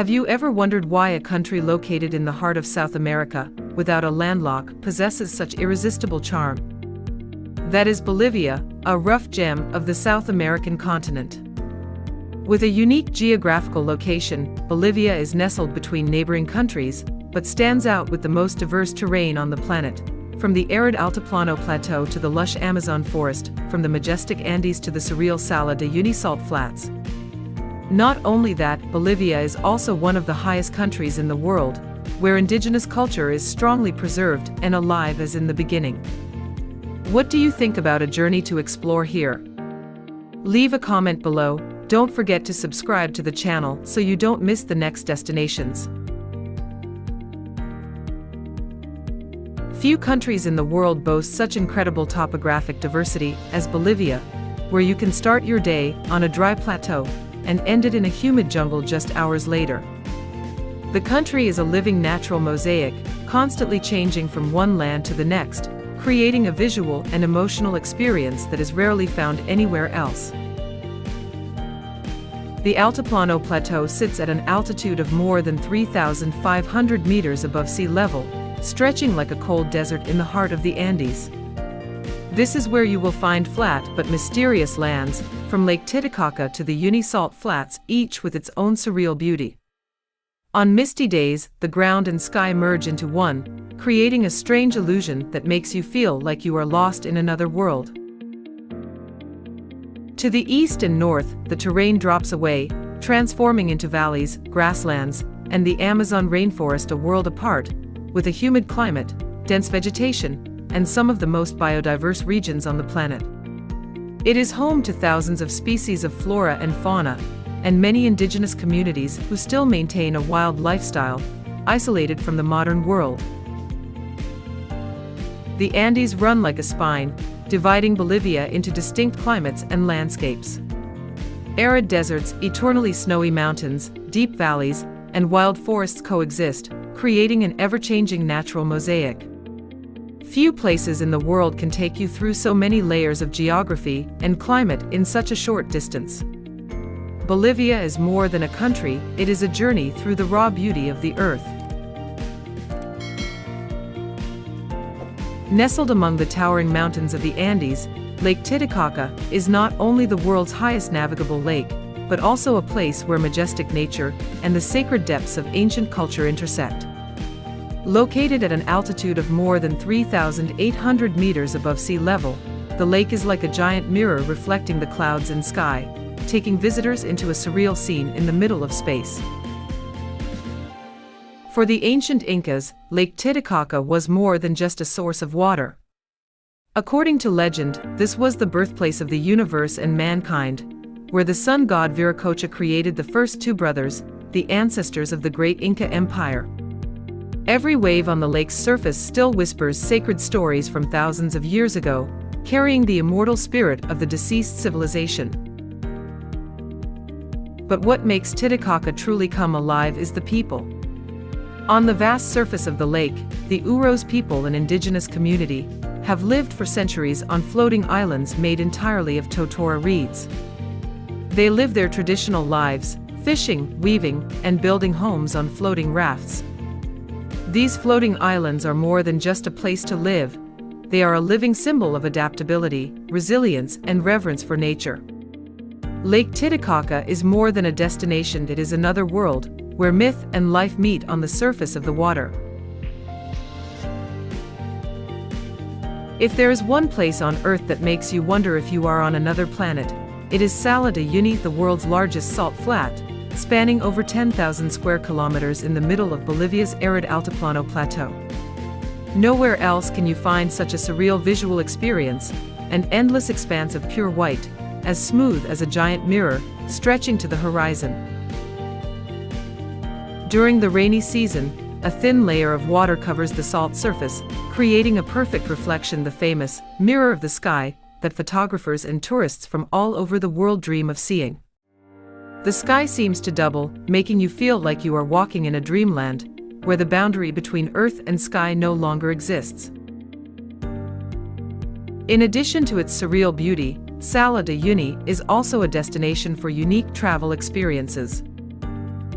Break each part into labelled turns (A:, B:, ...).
A: Have you ever wondered why a country located in the heart of South America, without a landlock, possesses such irresistible charm? That is Bolivia, a rough gem of the South American continent. With a unique geographical location, Bolivia is nestled between neighboring countries, but stands out with the most diverse terrain on the planet, from the arid Altiplano Plateau to the lush Amazon forest, from the majestic Andes to the surreal Salar de Uyuni salt flats. Not only that, Bolivia is also one of the highest countries in the world, where indigenous culture is strongly preserved and alive as in the beginning. What do you think about a journey to explore here? Leave a comment below. Don't forget to subscribe to the channel so you don't miss the next destinations. Few countries in the world boast such incredible topographic diversity as Bolivia, where you can start your day on a dry plateau and end it in a humid jungle just hours later. The country is a living natural mosaic, constantly changing from one land to the next, creating a visual and emotional experience that is rarely found anywhere else. The Altiplano Plateau sits at an altitude of more than 3,500 meters above sea level, stretching like a cold desert in the heart of the Andes. This is where you will find flat but mysterious lands, from Lake Titicaca to the Uyuni salt flats, each with its own surreal beauty. On misty days, the ground and sky merge into one, creating a strange illusion that makes you feel like you are lost in another world. To the east and north, the terrain drops away, transforming into valleys, grasslands, and the Amazon rainforest a world apart, with a humid climate, dense vegetation, and some of the most biodiverse regions on the planet. It is home to thousands of species of flora and fauna, and many indigenous communities who still maintain a wild lifestyle, isolated from the modern world. The Andes run like a spine, dividing Bolivia into distinct climates and landscapes. Arid deserts, eternally snowy mountains, deep valleys, and wild forests coexist, creating an ever-changing natural mosaic. Few places in the world can take you through so many layers of geography and climate in such a short distance. Bolivia is more than a country, it is a journey through the raw beauty of the earth. Nestled among the towering mountains of the Andes, Lake Titicaca is not only the world's highest navigable lake, but also a place where majestic nature and the sacred depths of ancient culture intersect. Located at an altitude of more than 3,800 meters above sea level, the lake is like a giant mirror reflecting the clouds and sky, taking visitors into a surreal scene in the middle of space. For the ancient Incas, Lake Titicaca was more than just a source of water. According to legend, this was the birthplace of the universe and mankind, where the sun god Viracocha created the first two brothers, the ancestors of the great Inca Empire. Every wave on the lake's surface still whispers sacred stories from thousands of years ago, carrying the immortal spirit of the deceased civilization. But what makes Titicaca truly come alive is the people. On the vast surface of the lake, the Uros people, an indigenous community, have lived for centuries on floating islands made entirely of totora reeds. They live their traditional lives, fishing, weaving, and building homes on floating rafts. These floating islands are more than just a place to live. They are a living symbol of adaptability, resilience, and reverence for nature. Lake Titicaca is more than a destination, it is another world, where myth and life meet on the surface of the water. If there is one place on Earth that makes you wonder if you are on another planet, it is Salar de Uyuni, the world's largest salt flat, spanning over 10,000 square kilometers in the middle of Bolivia's arid Altiplano Plateau. Nowhere else can you find such a surreal visual experience, an endless expanse of pure white, as smooth as a giant mirror, stretching to the horizon. During the rainy season, a thin layer of water covers the salt surface, creating a perfect reflection, the famous mirror of the sky that photographers and tourists from all over the world dream of seeing. The sky seems to double, making you feel like you are walking in a dreamland, where the boundary between earth and sky no longer exists. In addition to its surreal beauty, Salar de Uyuni is also a destination for unique travel experiences.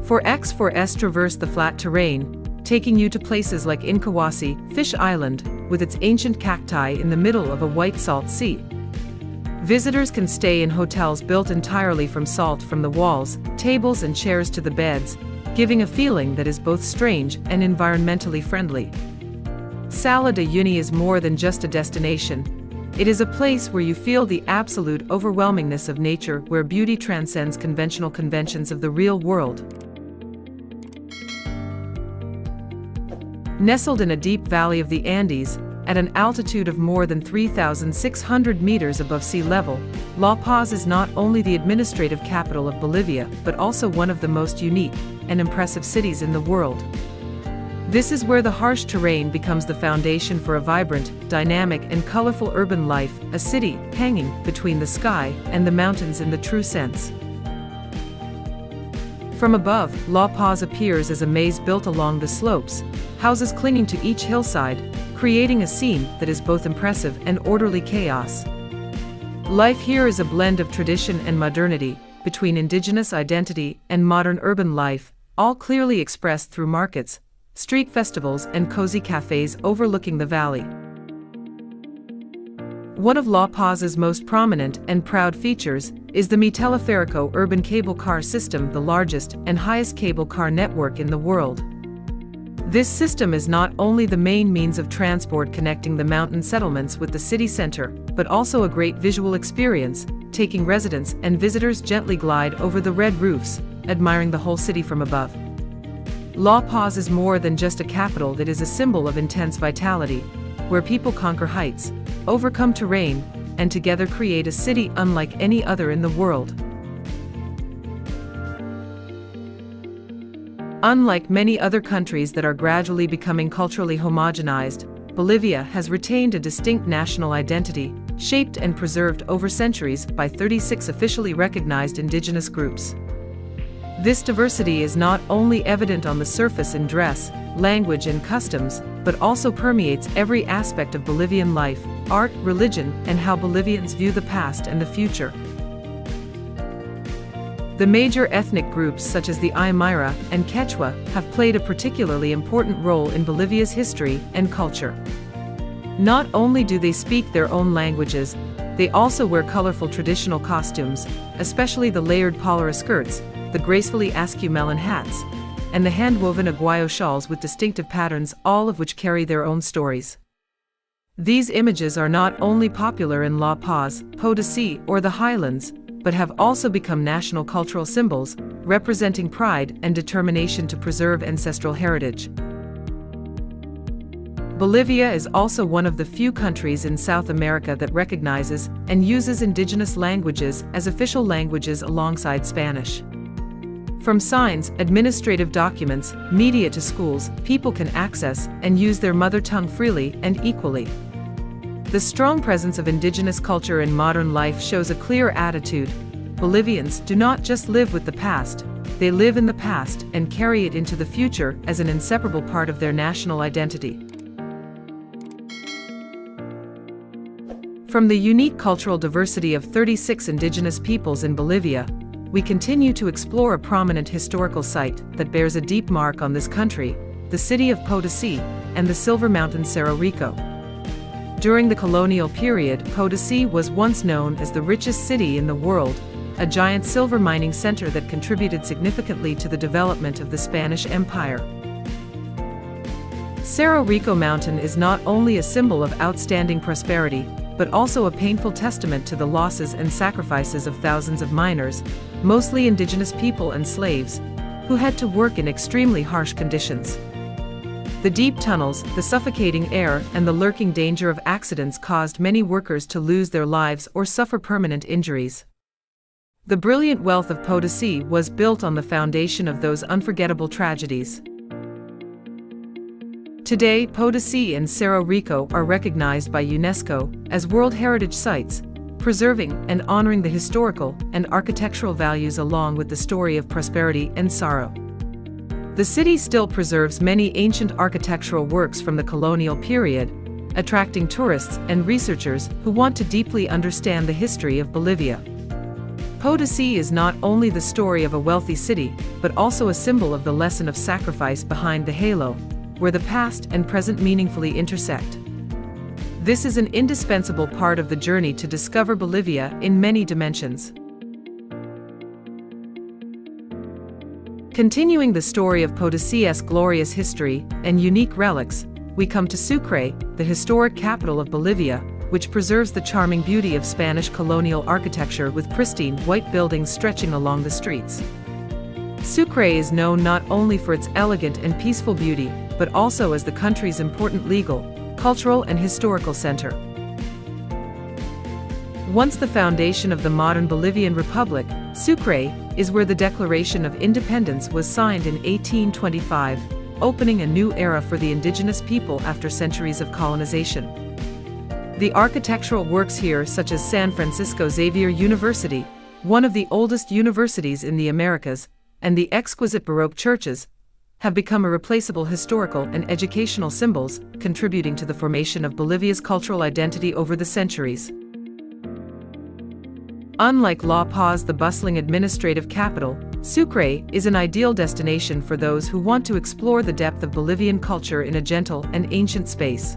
A: 4x4s traverse the flat terrain, taking you to places like Inkawasi, Fish Island, with its ancient cacti in the middle of a white salt sea. Visitors can stay in hotels built entirely from salt from the walls, tables and chairs to the beds, giving a feeling that is both strange and environmentally friendly. Salar de Uyuni is more than just a destination. It is a place where you feel the absolute overwhelmingness of nature, where beauty transcends conventional conventions of the real world. Nestled in a deep valley of the Andes, at an altitude of more than 3,600 meters above sea level, La Paz is not only the administrative capital of Bolivia, but also one of the most unique and impressive cities in the world. This is where the harsh terrain becomes the foundation for a vibrant, dynamic and colorful urban life, a city hanging between the sky and the mountains in the true sense. From above, La Paz appears as a maze built along the slopes, houses clinging to each hillside, creating a scene that is both impressive and orderly chaos. Life here is a blend of tradition and modernity, between indigenous identity and modern urban life, all clearly expressed through markets, street festivals and cozy cafes overlooking the valley. One of La Paz's most prominent and proud features is the Teleférico urban cable car system, the largest and highest cable car network in the world. This system is not only the main means of transport connecting the mountain settlements with the city center, but also a great visual experience, taking residents and visitors gently glide over the red roofs, admiring the whole city from above. La Paz is more than just a capital, it is a symbol of intense vitality, where people conquer heights, overcome terrain, and together create a city unlike any other in the world. Unlike many other countries that are gradually becoming culturally homogenized, Bolivia has retained a distinct national identity, shaped and preserved over centuries by 36 officially recognized indigenous groups. This diversity is not only evident on the surface in dress, language and customs, but also permeates every aspect of Bolivian life, art, religion, and how Bolivians view the past and the future. The major ethnic groups such as the Aymara and Quechua have played a particularly important role in Bolivia's history and culture. Not only do they speak their own languages, they also wear colorful traditional costumes, especially the layered polara skirts, the gracefully askew melon hats, and the hand-woven aguayo shawls with distinctive patterns, all of which carry their own stories. These images are not only popular in La Paz, Potosí, or the Highlands, but have also become national cultural symbols, representing pride and determination to preserve ancestral heritage. Bolivia is also one of the few countries in South America that recognizes and uses indigenous languages as official languages alongside Spanish. From signs, administrative documents, media to schools, people can access and use their mother tongue freely and equally. The strong presence of indigenous culture in modern life shows a clear attitude. Bolivians do not just live with the past, they live in the past and carry it into the future as an inseparable part of their national identity. From the unique cultural diversity of 36 indigenous peoples in Bolivia, we continue to explore a prominent historical site that bears a deep mark on this country, the city of Potosí and the silver mountain Cerro Rico. During the colonial period, Potosí was once known as the richest city in the world, a giant silver mining center that contributed significantly to the development of the Spanish Empire. Cerro Rico Mountain is not only a symbol of outstanding prosperity, but also a painful testament to the losses and sacrifices of thousands of miners, mostly indigenous people and slaves, who had to work in extremely harsh conditions. The deep tunnels, the suffocating air, and the lurking danger of accidents caused many workers to lose their lives or suffer permanent injuries. The brilliant wealth of Potosí was built on the foundation of those unforgettable tragedies. Today, Potosí and Cerro Rico are recognized by UNESCO as World Heritage Sites, preserving and honoring the historical and architectural values along with the story of prosperity and sorrow. The city still preserves many ancient architectural works from the colonial period, attracting tourists and researchers who want to deeply understand the history of Bolivia. Potosí is not only the story of a wealthy city, but also a symbol of the lesson of sacrifice behind the halo, where the past and present meaningfully intersect. This is an indispensable part of the journey to discover Bolivia in many dimensions. Continuing the story of Potosí's glorious history and unique relics, we come to Sucre, the historic capital of Bolivia, which preserves the charming beauty of Spanish colonial architecture with pristine white buildings stretching along the streets. Sucre is known not only for its elegant and peaceful beauty, but also as the country's important legal, cultural and historical center. Once the foundation of the modern Bolivian Republic, Sucre is where the Declaration of Independence was signed in 1825, opening a new era for the indigenous people after centuries of colonization. The architectural works here, such as San Francisco Xavier University, one of the oldest universities in the Americas, and the exquisite Baroque churches, have become irreplaceable historical and educational symbols, contributing to the formation of Bolivia's cultural identity over the centuries. Unlike La Paz, the bustling administrative capital, Sucre is an ideal destination for those who want to explore the depth of Bolivian culture in a gentle and ancient space.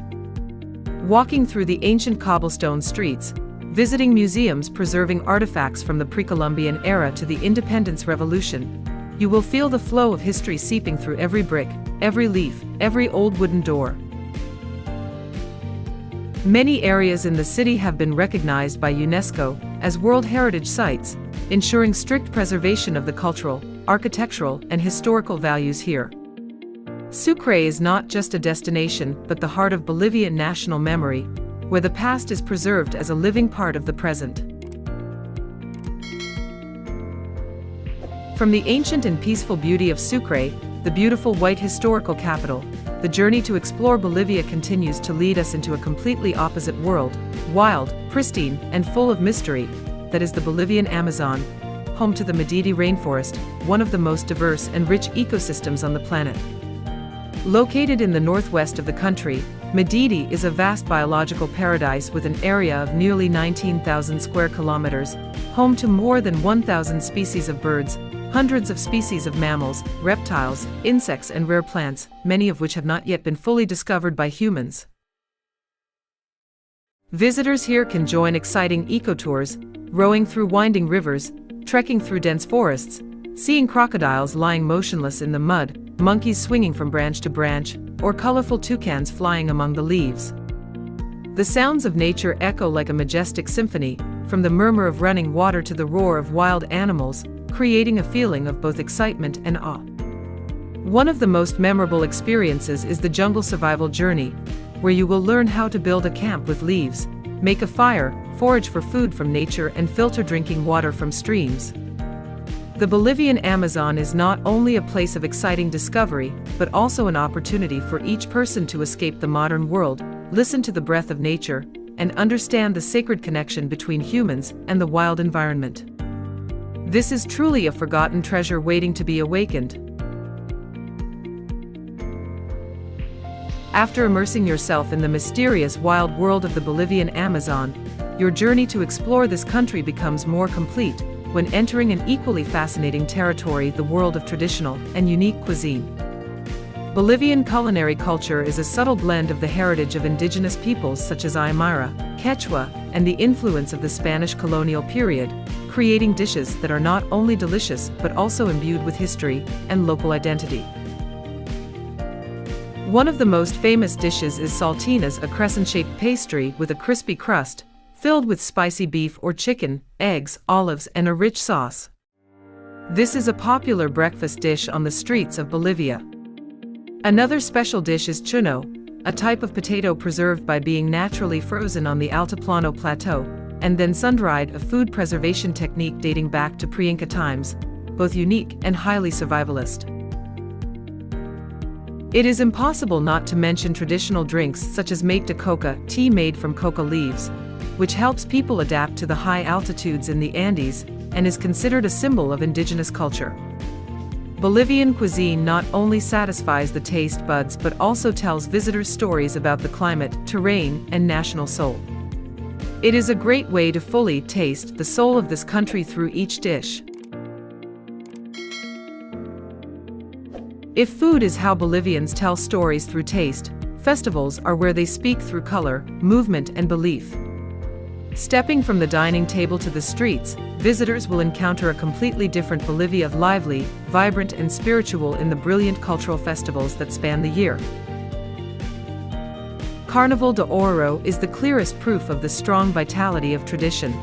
A: Walking through the ancient cobblestone streets, visiting museums preserving artifacts from the pre-Columbian era to the independence revolution, you will feel the flow of history seeping through every brick, every leaf, every old wooden door. Many areas in the city have been recognized by UNESCO as World Heritage Sites, ensuring strict preservation of the cultural, architectural, and historical values here. Sucre is not just a destination, but the heart of Bolivian national memory, where the past is preserved as a living part of the present. From the ancient and peaceful beauty of Sucre, the beautiful white historical capital, the journey to explore Bolivia continues to lead us into a completely opposite world, wild, pristine, and full of mystery, that is the Bolivian Amazon, home to the Madidi rainforest, one of the most diverse and rich ecosystems on the planet. Located in the northwest of the country, Madidi is a vast biological paradise with an area of nearly 19,000 square kilometers, home to more than 1,000 species of birds, hundreds of species of mammals, reptiles, insects and rare plants, many of which have not yet been fully discovered by humans. Visitors here can join exciting ecotours, rowing through winding rivers, trekking through dense forests, seeing crocodiles lying motionless in the mud, monkeys swinging from branch to branch, or colorful toucans flying among the leaves. The sounds of nature echo like a majestic symphony, from the murmur of running water to the roar of wild animals, creating a feeling of both excitement and awe. One of the most memorable experiences is the jungle survival journey, where you will learn how to build a camp with leaves, make a fire, forage for food from nature and filter drinking water from streams. The Bolivian Amazon is not only a place of exciting discovery, but also an opportunity for each person to escape the modern world, listen to the breath of nature, and understand the sacred connection between humans and the wild environment. This is truly a forgotten treasure waiting to be awakened. After immersing yourself in the mysterious wild world of the Bolivian Amazon, your journey to explore this country becomes more complete when entering an equally fascinating territory, the world of traditional and unique cuisine. Bolivian culinary culture is a subtle blend of the heritage of indigenous peoples such as Aymara, Quechua, and the influence of the Spanish colonial period, creating dishes that are not only delicious but also imbued with history and local identity. One of the most famous dishes is saltinas, a crescent-shaped pastry with a crispy crust, filled with spicy beef or chicken, eggs, olives, and a rich sauce. This is a popular breakfast dish on the streets of Bolivia. Another special dish is chuno, a type of potato preserved by being naturally frozen on the Altiplano Plateau, and then sun-dried, a food preservation technique dating back to pre-Inca times, both unique and highly survivalist. It is impossible not to mention traditional drinks such as mate de coca, tea made from coca leaves, which helps people adapt to the high altitudes in the Andes and is considered a symbol of indigenous culture. Bolivian cuisine not only satisfies the taste buds but also tells visitors stories about the climate, terrain, and national soul. It is a great way to fully taste the soul of this country through each dish. If food is how Bolivians tell stories through taste, festivals are where they speak through color, movement, and belief. Stepping from the dining table to the streets, visitors will encounter a completely different Bolivia, lively, vibrant, and spiritual in the brilliant cultural festivals that span the year. Carnaval de Oro is the clearest proof of the strong vitality of tradition.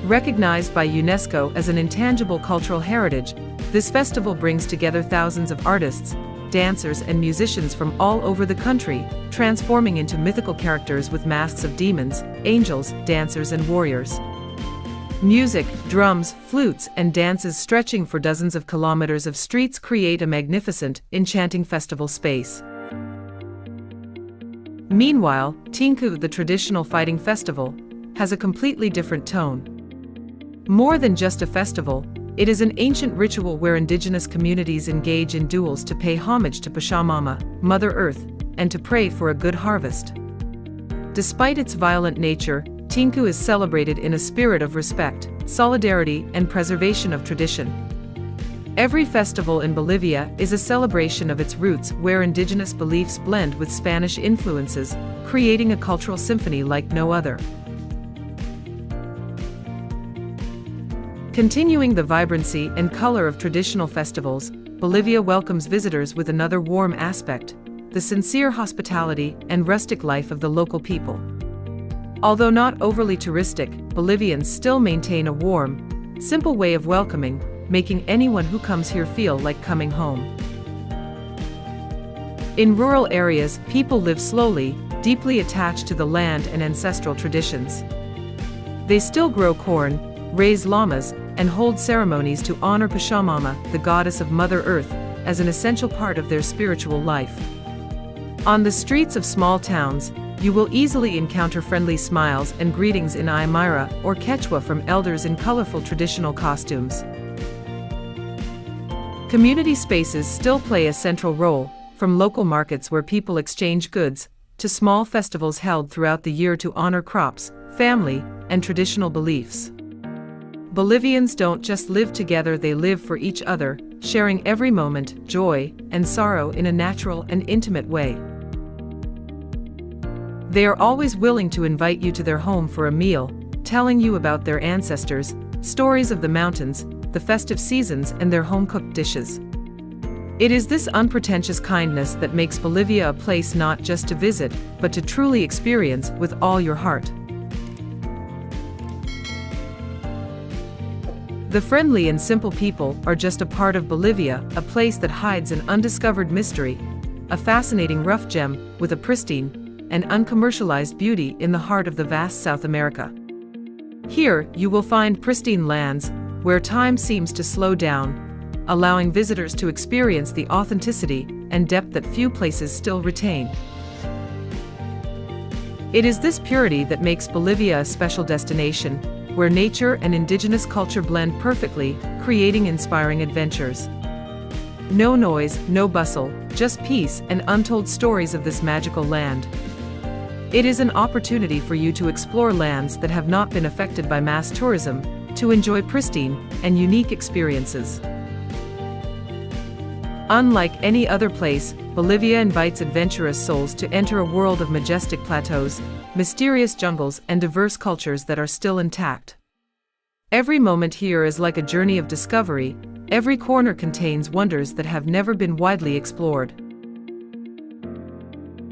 A: Recognized by UNESCO as an intangible cultural heritage, this festival brings together thousands of artists, dancers, and musicians from all over the country, transforming into mythical characters with masks of demons, angels, dancers, and warriors. Music, drums, flutes, and dances stretching for dozens of kilometers of streets create a magnificent, enchanting festival space. Meanwhile, Tinku, the traditional fighting festival, has a completely different tone. More than just a festival, it is an ancient ritual where indigenous communities engage in duels to pay homage to Pachamama, Mother Earth, and to pray for a good harvest. Despite its violent nature, Tinku is celebrated in a spirit of respect, solidarity, and preservation of tradition. Every festival in Bolivia is a celebration of its roots, where indigenous beliefs blend with Spanish influences, creating a cultural symphony like no other. Continuing the vibrancy and color of traditional festivals, Bolivia welcomes visitors with another warm aspect: the sincere hospitality and rustic life of the local people. Although not overly touristic, Bolivians still maintain a warm, simple way of welcoming, making anyone who comes here feel like coming home. In rural areas, people live slowly, deeply attached to the land and ancestral traditions. They still grow corn, raise llamas, and hold ceremonies to honor Pachamama, the goddess of Mother Earth, as an essential part of their spiritual life. On the streets of small towns, you will easily encounter friendly smiles and greetings in Aymara or Quechua from elders in colorful traditional costumes. Community spaces still play a central role, from local markets where people exchange goods, to small festivals held throughout the year to honor crops, family, and traditional beliefs. Bolivians don't just live together, they live for each other, sharing every moment, joy, and sorrow in a natural and intimate way. They are always willing to invite you to their home for a meal, telling you about their ancestors, stories of the mountains, the festive seasons, and their home-cooked dishes. It is this unpretentious kindness that makes Bolivia a place not just to visit, but to truly experience with all your heart. The friendly and simple people are just a part of Bolivia, a place that hides an undiscovered mystery, a fascinating rough gem with a pristine and uncommercialized beauty in the heart of the vast South America. Here, you will find pristine lands where time seems to slow down, allowing visitors to experience the authenticity and depth that few places still retain. It is this purity that makes Bolivia a special destination, where nature and indigenous culture blend perfectly, creating inspiring adventures. No noise, no bustle, just peace and untold stories of this magical land. It is an opportunity for you to explore lands that have not been affected by mass tourism, to enjoy pristine and unique experiences. Unlike any other place, Bolivia invites adventurous souls to enter a world of majestic plateaus, mysterious jungles, and diverse cultures that are still intact. Every moment here is like a journey of discovery. Every corner contains wonders that have never been widely explored.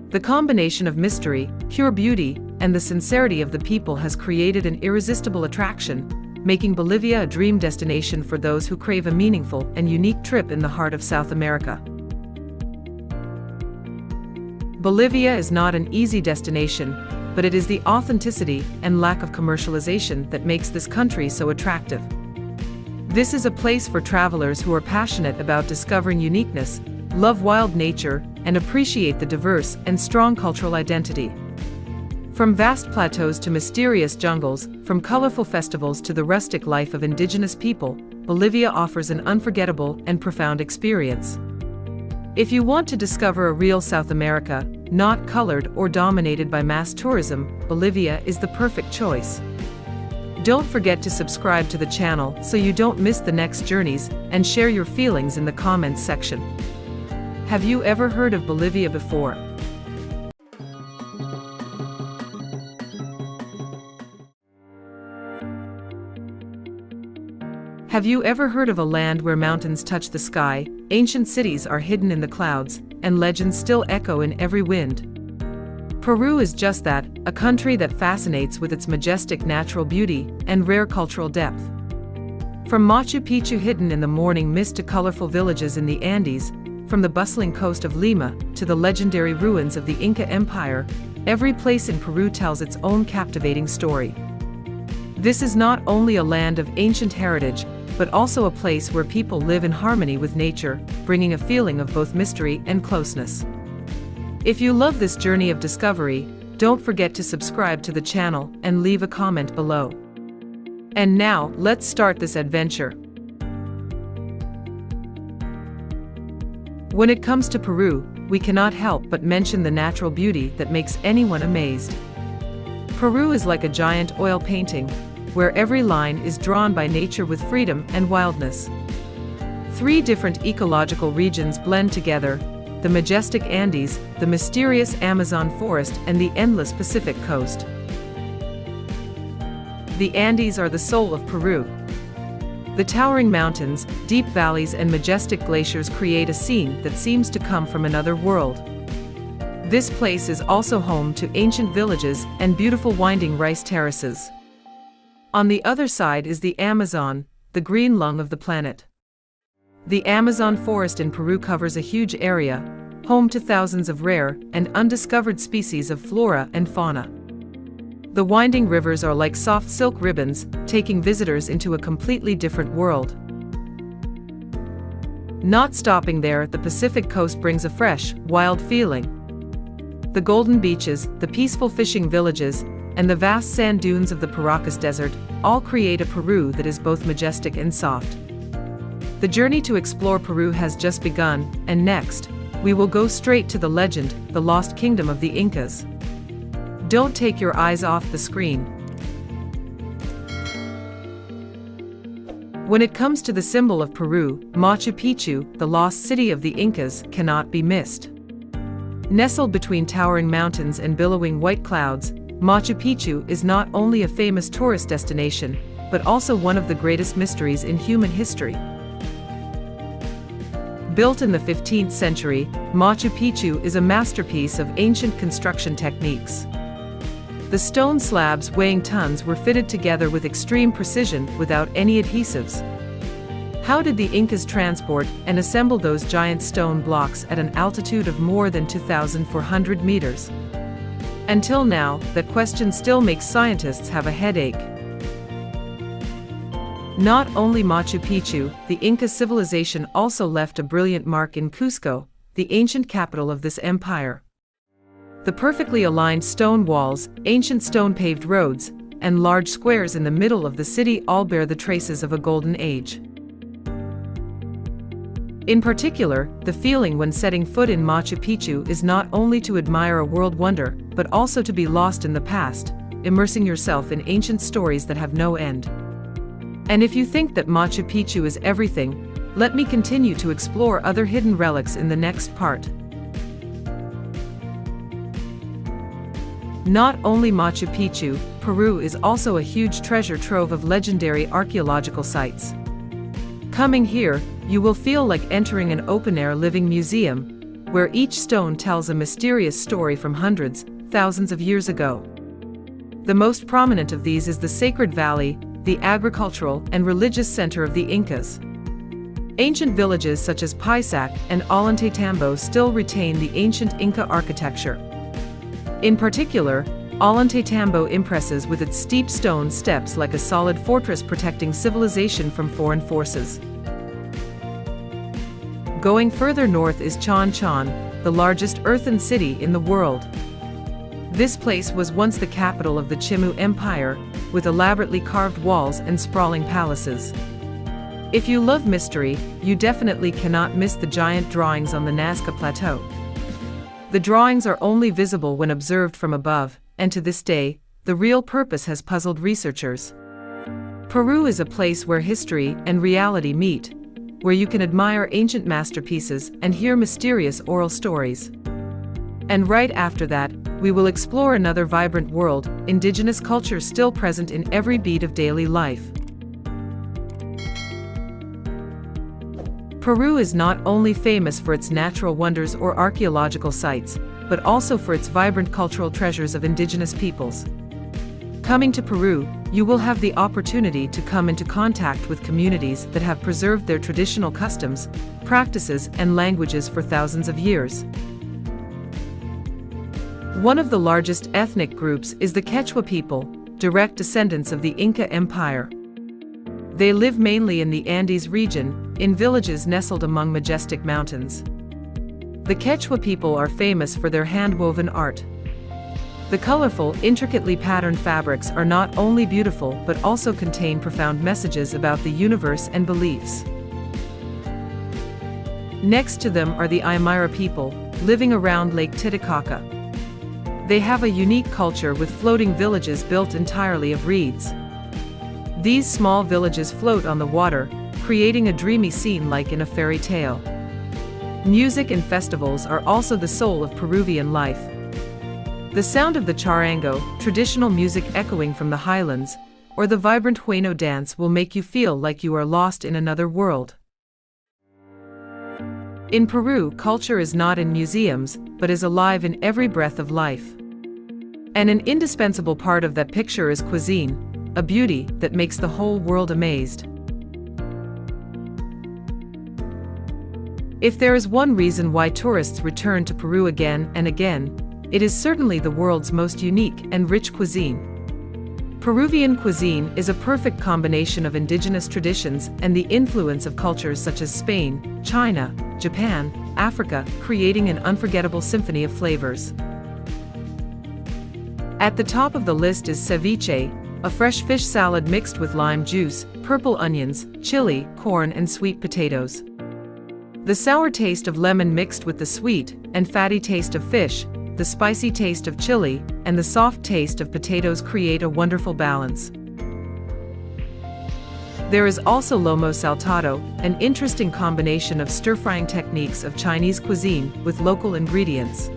A: The combination of mystery, pure beauty, and the sincerity of the people has created an irresistible attraction, making Bolivia a dream destination for those who crave a meaningful and unique trip in the heart of South America. Bolivia is not an easy destination, but it is the authenticity and lack of commercialization that makes this country so attractive. This is a place for travelers who are passionate about discovering uniqueness, love wild nature, and appreciate the diverse and strong cultural identity. From vast plateaus to mysterious jungles, from colorful festivals to the rustic life of indigenous people, Bolivia offers an unforgettable and profound experience. If you want to discover a real South America, not colored or dominated by mass tourism, Bolivia is the perfect choice. Don't forget to subscribe to the channel so you don't miss the next journeys, and share your feelings in the comments section. Have you ever heard of Bolivia before? Have you ever heard of a land where mountains touch the sky, ancient cities are hidden in the clouds, and legends still echo in every wind? Peru is just that, a country that fascinates with its majestic natural beauty and rare cultural depth. From Machu Picchu hidden in the morning mist to colorful villages in the Andes, from the bustling coast of Lima to the legendary ruins of the Inca Empire, every place in Peru tells its own captivating story. This is not only a land of ancient heritage, but also a place where people live in harmony with nature, bringing a feeling of both mystery and closeness. If you love this journey of discovery, don't forget to subscribe to the channel and leave a comment below. And now, let's start this adventure. When it comes to Peru, we cannot help but mention the natural beauty that makes anyone amazed. Peru is like a giant oil painting, where every line is drawn by nature with freedom and wildness. Three different ecological regions blend together: the majestic Andes, the mysterious Amazon forest, and the endless Pacific coast. The Andes are the soul of Peru. The towering mountains, deep valleys, and majestic glaciers create a scene that seems to come from another world. This place is also home to ancient villages and beautiful winding rice terraces. On the other side is the Amazon, the green lung of the planet. The Amazon forest in Peru covers a huge area, home to thousands of rare and undiscovered species of flora and fauna. The winding rivers are like soft silk ribbons, taking visitors into a completely different world. Not stopping there, the Pacific coast brings a fresh, wild feeling. The golden beaches, the peaceful fishing villages, and the vast sand dunes of the Paracas Desert all create a Peru that is both majestic and soft. The journey to explore Peru has just begun, and next, we will go straight to the legend, the lost kingdom of the Incas. Don't take your eyes off the screen. When it comes to the symbol of Peru, Machu Picchu, the lost city of the Incas, cannot be missed. Nestled between towering mountains and billowing white clouds, Machu Picchu is not only a famous tourist destination, but also one of the greatest mysteries in human history. Built in the 15th century, Machu Picchu is a masterpiece of ancient construction techniques. The stone slabs weighing tons were fitted together with extreme precision without any adhesives. How did the Incas transport and assemble those giant stone blocks at an altitude of more than 2,400 meters? Until now, that question still makes scientists have a headache. Not only Machu Picchu, the Inca civilization also left a brilliant mark in Cusco, the ancient capital of this empire. The perfectly aligned stone walls, ancient stone-paved roads, and large squares in the middle of the city all bear the traces of a golden age. In particular, the feeling when setting foot in Machu Picchu is not only to admire a world wonder, but also to be lost in the past, immersing yourself in ancient stories that have no end. And if you think that Machu Picchu is everything, let me continue to explore other hidden relics in the next part. Not only Machu Picchu, Peru is also a huge treasure trove of legendary archaeological sites. Coming here, you will feel like entering an open-air living museum, where each stone tells a mysterious story from hundreds, thousands of years ago. The most prominent of these is the Sacred Valley, the agricultural and religious center of the Incas. Ancient villages such as Pisac and Ollantaytambo still retain the ancient Inca architecture. In particular, Ollantaytambo impresses with its steep stone steps like a solid fortress protecting civilization from foreign forces. Going further north is Chan Chan, the largest earthen city in the world. This place was once the capital of the Chimu Empire, with elaborately carved walls and sprawling palaces. If you love mystery, you definitely cannot miss the giant drawings on the Nazca Plateau. The drawings are only visible when observed from above, and to this day, the real purpose has puzzled researchers. Peru is a place where history and reality meet, where you can admire ancient masterpieces and hear mysterious oral stories. And right after that, we will explore another vibrant world, indigenous culture still present in every beat of daily life. Peru is not only famous for its natural wonders or archaeological sites, but also for its vibrant cultural treasures of indigenous peoples. Coming to Peru, you will have the opportunity to come into contact with communities that have preserved their traditional customs, practices, and languages for thousands of years. One of the largest ethnic groups is the Quechua people, direct descendants of the Inca Empire. They live mainly in the Andes region, in villages nestled among majestic mountains. The Quechua people are famous for their hand-woven art. The colorful, intricately patterned fabrics are not only beautiful but also contain profound messages about the universe and beliefs. Next to them are the Aymara people, living around Lake Titicaca. They have a unique culture with floating villages built entirely of reeds. These small villages float on the water, creating a dreamy scene like in a fairy tale. Music and festivals are also the soul of Peruvian life. The sound of the charango, traditional music echoing from the highlands, or the vibrant Hueno dance will make you feel like you are lost in another world. In Peru, culture is not in museums, but is alive in every breath of life. And an indispensable part of that picture is cuisine, a beauty that makes the whole world amazed. If there is one reason why tourists return to Peru again and again, it is certainly the world's most unique and rich cuisine. Peruvian cuisine is a perfect combination of indigenous traditions and the influence of cultures such as Spain, China, Japan, Africa, creating an unforgettable symphony of flavors. At the top of the list is ceviche, a fresh fish salad mixed with lime juice, purple onions, chili, corn, and sweet potatoes. The sour taste of lemon mixed with the sweet and fatty taste of fish, the spicy taste of chili, and the soft taste of potatoes create a wonderful balance. There is also lomo saltado, an interesting combination of stir-frying techniques of Chinese cuisine with local ingredients.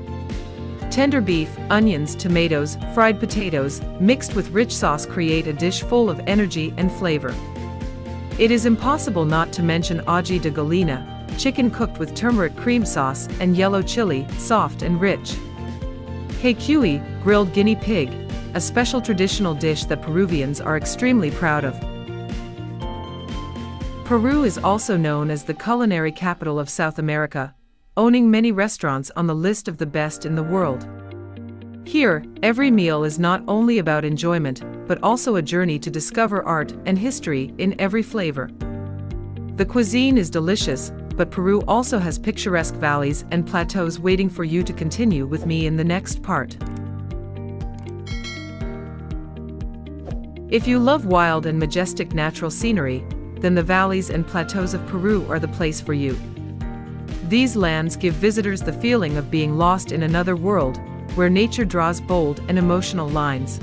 A: Tender beef, onions, tomatoes, fried potatoes, mixed with rich sauce create a dish full of energy and flavor. It is impossible not to mention ají de gallina, chicken cooked with turmeric cream sauce and yellow chili, soft and rich. Cuy, grilled guinea pig, a special traditional dish that Peruvians are extremely proud of. Peru is also known as the culinary capital of South America, owning many restaurants on the list of the best in the world. Here, every meal is not only about enjoyment, but also a journey to discover art and history in every flavor. The cuisine is delicious, but Peru also has picturesque valleys and plateaus waiting for you to continue with me in the next part. If you love wild and majestic natural scenery, then the valleys and plateaus of Peru are the place for you. These lands give visitors the feeling of being lost in another world, where nature draws bold and emotional lines.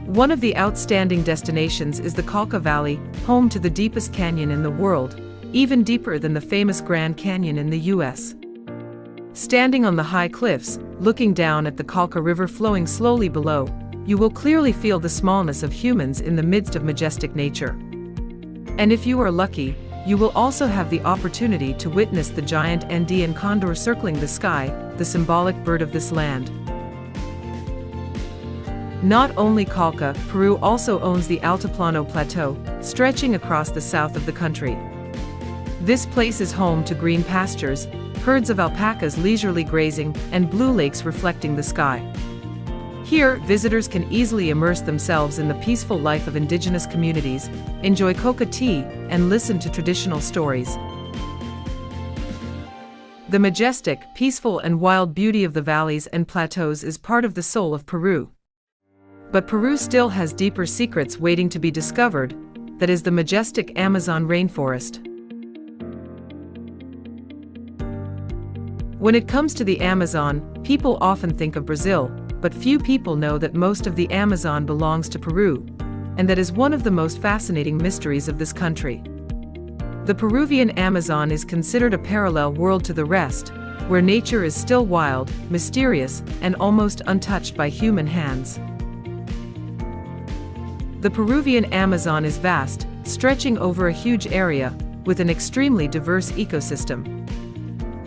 A: One of the outstanding destinations is the Colca Valley, home to the deepest canyon in the world, even deeper than the famous Grand Canyon in the US. Standing on the high cliffs, looking down at the Colca River flowing slowly below, you will clearly feel the smallness of humans in the midst of majestic nature. And if you are lucky, you will also have the opportunity to witness the giant Andean condor circling the sky, the symbolic bird of this land. Not only Colca, Peru also owns the Altiplano Plateau, stretching across the south of the country. This place is home to green pastures, herds of alpacas leisurely grazing, and blue lakes reflecting the sky. Here, visitors can easily immerse themselves in the peaceful life of indigenous communities, enjoy coca tea, and listen to traditional stories. The majestic, peaceful, and wild beauty of the valleys and plateaus is part of the soul of Peru. But Peru still has deeper secrets waiting to be discovered that is the majestic Amazon rainforest. When it comes to the Amazon, people often think of Brazil, but few people know that most of the Amazon belongs to Peru, and that is one of the most fascinating mysteries of this country. The Peruvian Amazon is considered a parallel world to the rest, where nature is still wild, mysterious, and almost untouched by human hands. The Peruvian Amazon is vast, stretching over a huge area, with an extremely diverse ecosystem.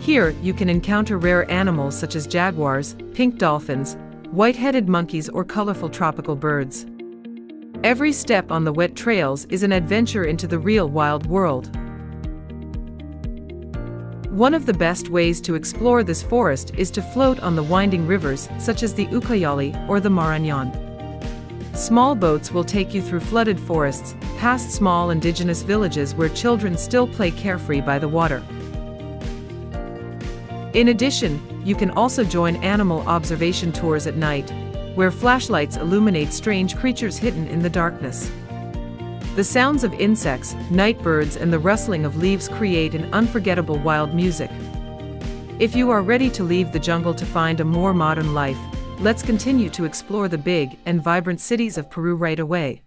A: Here, you can encounter rare animals such as jaguars, pink dolphins, white-headed monkeys, or colorful tropical birds. Every step on the wet trails is an adventure into the real wild world. One of the best ways to explore this forest is to float on the winding rivers such as the Ucayali or the Marañón. Small boats will take you through flooded forests, past small indigenous villages where children still play carefree by the water. In addition, you can also join animal observation tours at night, where flashlights illuminate strange creatures hidden in the darkness. The sounds of insects, night birds, and the rustling of leaves create an unforgettable wild music. If you are ready to leave the jungle to find a more modern life, let's continue to explore the big and vibrant cities of Peru right away.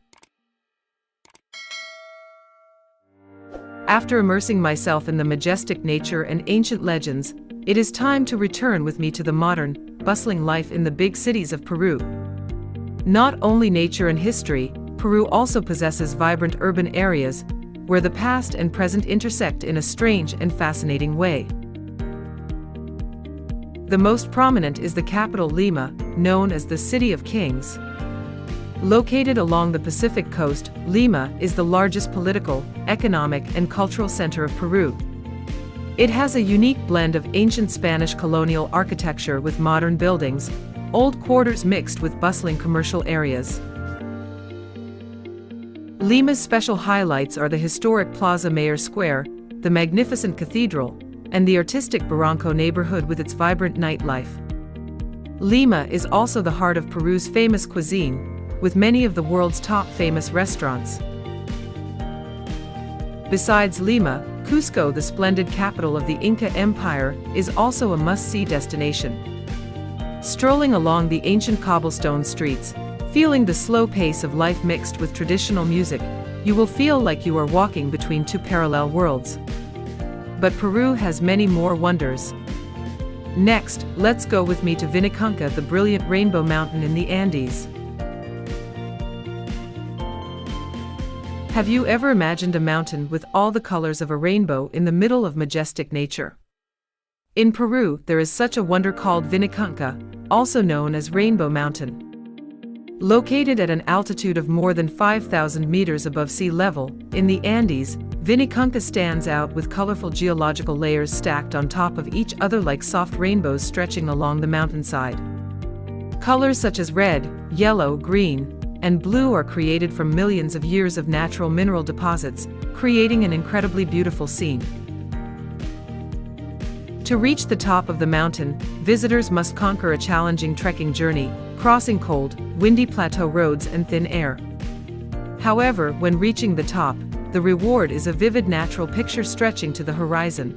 A: After immersing myself in the majestic nature and ancient legends, it is time to return with me to the modern, bustling life in the big cities of Peru. Not only nature and history, Peru also possesses vibrant urban areas, where the past and present intersect in a strange and fascinating way. The most prominent is the capital Lima, known as the City of Kings. Located along the Pacific coast, Lima is the largest political, economic, and cultural center of Peru. It has a unique blend of ancient Spanish colonial architecture with modern buildings, old quarters mixed with bustling commercial areas. Lima's special highlights are the historic Plaza Mayor Square, the magnificent cathedral, and the artistic Barranco neighborhood with its vibrant nightlife. Lima is also the heart of Peru's famous cuisine, with many of the world's top famous restaurants. Besides Lima, Cusco, the splendid capital of the Inca Empire, is also a must-see destination. Strolling along the ancient cobblestone streets, feeling the slow pace of life mixed with traditional music, you will feel like you are walking between two parallel worlds. But Peru has many more wonders. Next, let's go with me to Vinicunca, the brilliant rainbow mountain in the Andes. Have you ever imagined a mountain with all the colors of a rainbow in the middle of majestic nature? In Peru, there is such a wonder called Vinicunca, also known as Rainbow Mountain. Located at an altitude of more than 5,000 meters above sea level, in the Andes, Vinicunca stands out with colorful geological layers stacked on top of each other like soft rainbows stretching along the mountainside. Colors such as red, yellow, green, and blue are created from millions of years of natural mineral deposits, creating an incredibly beautiful scene. To reach the top of the mountain, visitors must conquer a challenging trekking journey, crossing cold, windy plateau roads and thin air. However, when reaching the top, the reward is a vivid natural picture stretching to the horizon.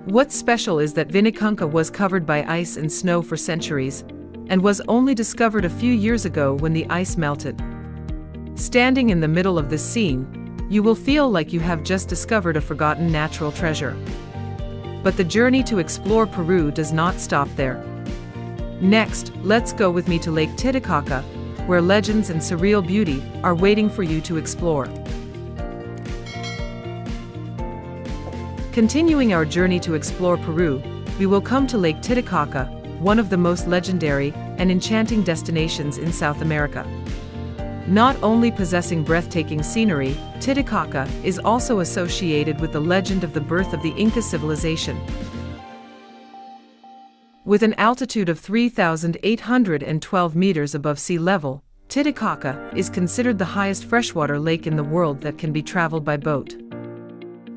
A: What's special is that Vinicunca was covered by ice and snow for centuries, and was only discovered a few years ago when the ice melted. Standing in the middle of this scene, you will feel like you have just discovered a forgotten natural treasure. But the journey to explore Peru does not stop there. Next, let's go with me to Lake Titicaca, where legends and surreal beauty are waiting for you to explore. Continuing our journey to explore Peru, we will come to Lake Titicaca, one of the most legendary and enchanting destinations in South America. Not only possessing breathtaking scenery, Titicaca is also associated with the legend of the birth of the Inca civilization. With an altitude of 3,812 meters above sea level, Titicaca is considered the highest freshwater lake in the world that can be traveled by boat.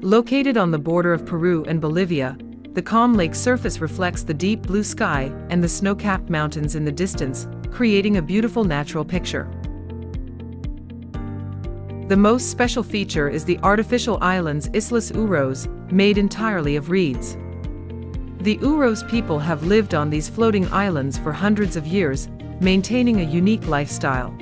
A: Located on the border of Peru and Bolivia, the calm lake surface reflects the deep blue sky and the snow-capped mountains in the distance, creating a beautiful natural picture. The most special feature is the artificial islands Islas Uros, made entirely of reeds. The Uros people have lived on these floating islands for hundreds of years, maintaining a unique lifestyle.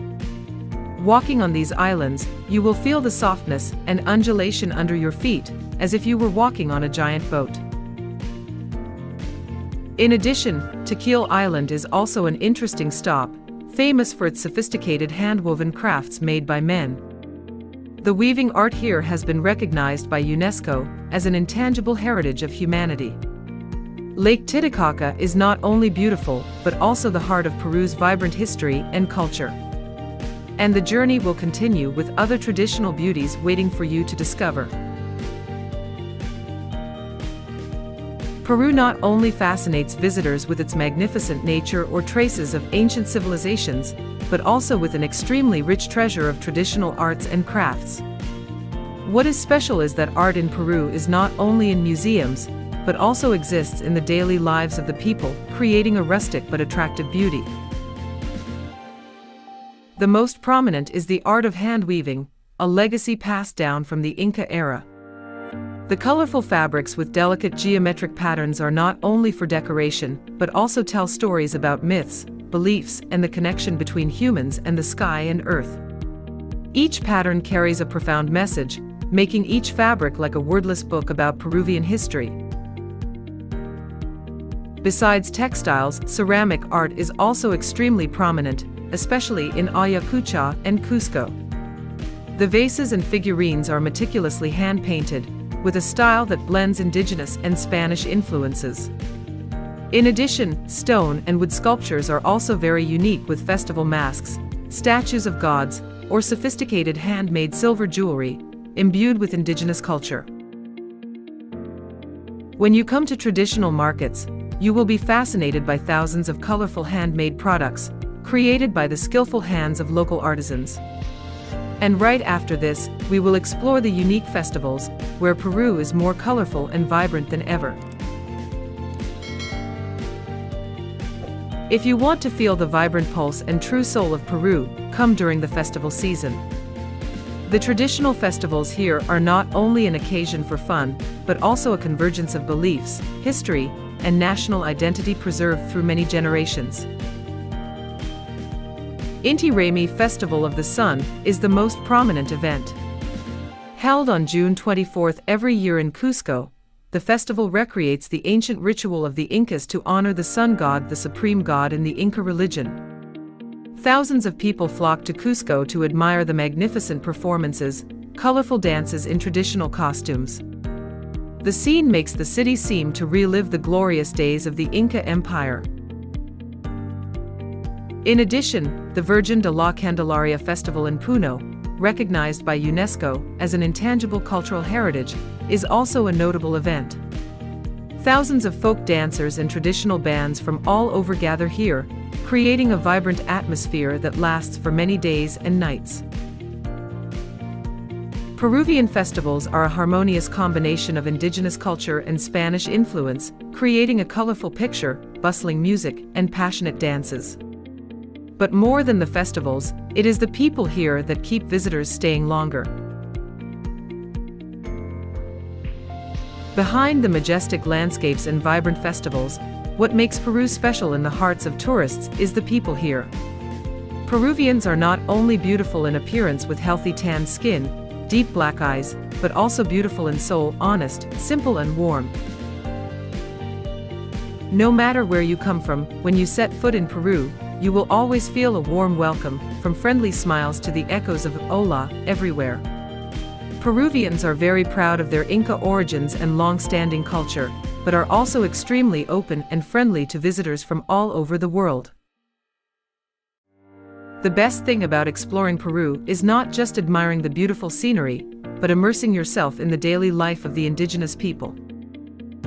A: Walking on these islands, you will feel the softness and undulation under your feet, as if you were walking on a giant boat. In addition, Tequil Island is also an interesting stop, famous for its sophisticated hand-woven crafts made by men. The weaving art here has been recognized by UNESCO as an intangible heritage of humanity. Lake Titicaca is not only beautiful, but also the heart of Peru's vibrant history and culture. And the journey will continue with other traditional beauties waiting for you to discover. Peru not only fascinates visitors with its magnificent nature or traces of ancient civilizations, but also with an extremely rich treasure of traditional arts and crafts. What is special is that art in Peru is not only in museums, but also exists in the daily lives of the people, creating a rustic but attractive beauty. The most prominent is the art of hand weaving, a legacy passed down from the Inca era. The colorful fabrics with delicate geometric patterns are not only for decoration, but also tell stories about myths, beliefs, and the connection between humans and the sky and earth. Each pattern carries a profound message, making each fabric like a wordless book about Peruvian history. Besides textiles, ceramic art is also extremely prominent, especially in Ayacucho and Cusco. The vases and figurines are meticulously hand-painted, with a style that blends indigenous and Spanish influences. In addition, stone and wood sculptures are also very unique, with festival masks, statues of gods, or sophisticated handmade silver jewelry, imbued with indigenous culture. When you come to traditional markets, you will be fascinated by thousands of colorful handmade products, created by the skillful hands of local artisans. And right after this, we will explore the unique festivals, where Peru is more colorful and vibrant than ever. If you want to feel the vibrant pulse and true soul of Peru, come during the festival season. The traditional festivals here are not only an occasion for fun, but also a convergence of beliefs, history, and national identity preserved through many generations. Inti Raymi Festival of the Sun is the most prominent event. Held on June 24th every year in Cusco, the festival recreates the ancient ritual of the Incas to honor the sun god, the supreme god in the Inca religion. Thousands of people flock to Cusco to admire the magnificent performances, colorful dances in traditional costumes. The scene makes the city seem to relive the glorious days of the Inca Empire. In addition, the Virgen de la Candelaria Festival in Puno, recognized by UNESCO as an intangible cultural heritage, is also a notable event. Thousands of folk dancers and traditional bands from all over gather here, creating a vibrant atmosphere that lasts for many days and nights. Peruvian festivals are a harmonious combination of indigenous culture and Spanish influence, creating a colorful picture, bustling music, and passionate dances. But more than the festivals, it is the people here that keep visitors staying longer. Behind the majestic landscapes and vibrant festivals, what makes Peru special in the hearts of tourists is the people here. Peruvians are not only beautiful in appearance with healthy tan skin, deep black eyes, but also beautiful in soul, honest, simple and warm. No matter where you come from, when you set foot in Peru, you will always feel a warm welcome, from friendly smiles to the echoes of "Hola" everywhere. Peruvians are very proud of their Inca origins and long-standing culture, but are also extremely open and friendly to visitors from all over the world. The best thing about exploring Peru is not just admiring the beautiful scenery, but immersing yourself in the daily life of the indigenous people.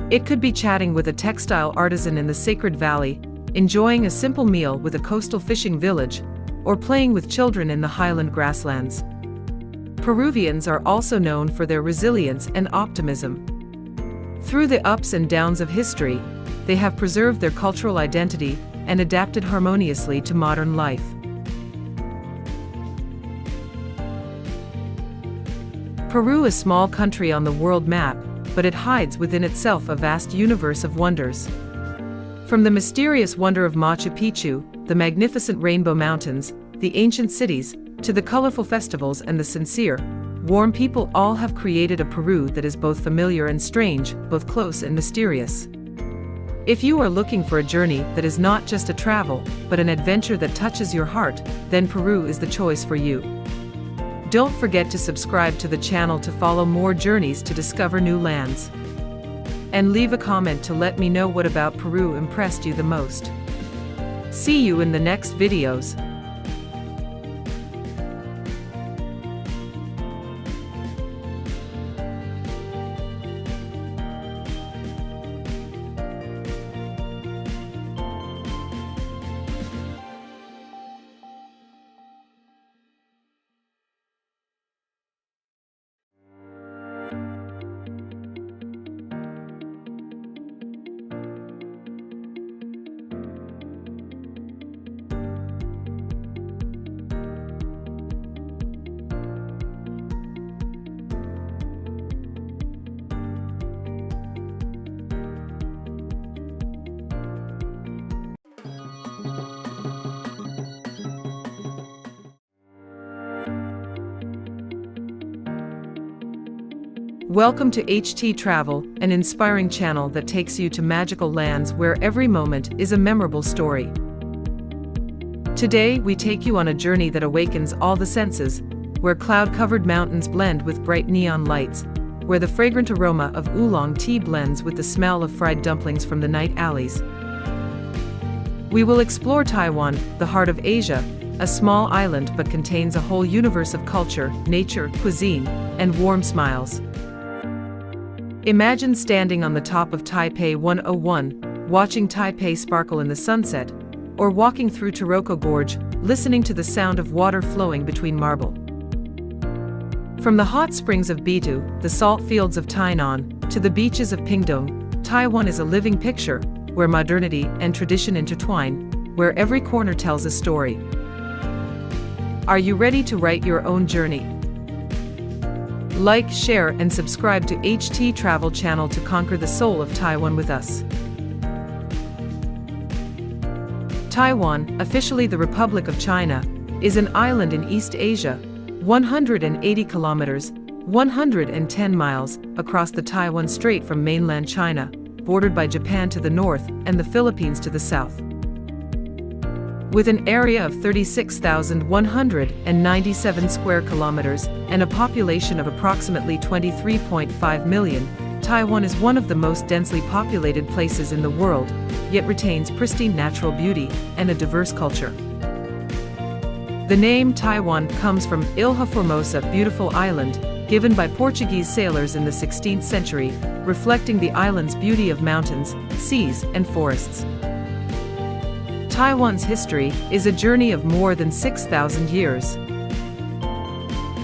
A: It could be chatting with a textile artisan in the Sacred Valley, enjoying a simple meal with a coastal fishing village, or playing with children in the highland grasslands. Peruvians are also known for their resilience and optimism. Through the ups and downs of history, they have preserved their cultural identity and adapted harmoniously to modern life. Peru is a small country on the world map, but it hides within itself a vast universe of wonders. From the mysterious wonder of Machu Picchu, the magnificent Rainbow Mountains, the ancient cities, to the colorful festivals and the sincere, warm people, all have created a Peru that is both familiar and strange, both close and mysterious. If you are looking for a journey that is not just a travel, but an adventure that touches your heart, then Peru is the choice for you. Don't forget to subscribe to the channel to follow more journeys to discover new lands. And leave a comment to let me know what about Peru impressed you the most. See you in the next videos. Welcome to httravel, an inspiring channel that takes you to magical lands where every moment is a memorable story. Today we take you on a journey that awakens all the senses, where cloud-covered mountains blend with bright neon lights, where the fragrant aroma of oolong tea blends with the smell of fried dumplings from the night alleys. We will explore Taiwan, the heart of Asia, a small island but contains a whole universe of culture, nature, cuisine, and warm smiles. Imagine standing on the top of Taipei 101, watching Taipei sparkle in the sunset, or walking through Taroko Gorge, listening to the sound of water flowing between marble. From the hot springs of Bitu, the salt fields of Tainan, to the beaches of Pingdong, Taiwan is a living picture, where modernity and tradition intertwine, where every corner tells a story. Are you ready to write your own journey? Like, share, and subscribe to httravel channel to conquer the soul of Taiwan with us. Taiwan, officially the Republic of China, is an island in East Asia, 180 kilometers, 110 miles, across the Taiwan Strait from mainland China, bordered by Japan to the north and the Philippines to the south. With an area of 36,197 square kilometers and a population of approximately 23.5 million, Taiwan is one of the most densely populated places in the world, yet retains pristine natural beauty and a diverse culture. The name Taiwan comes from Ilha Formosa, beautiful island, given by Portuguese sailors in the 16th century, reflecting the island's beauty of mountains, seas, and forests. Taiwan's history is a journey of more than 6,000 years.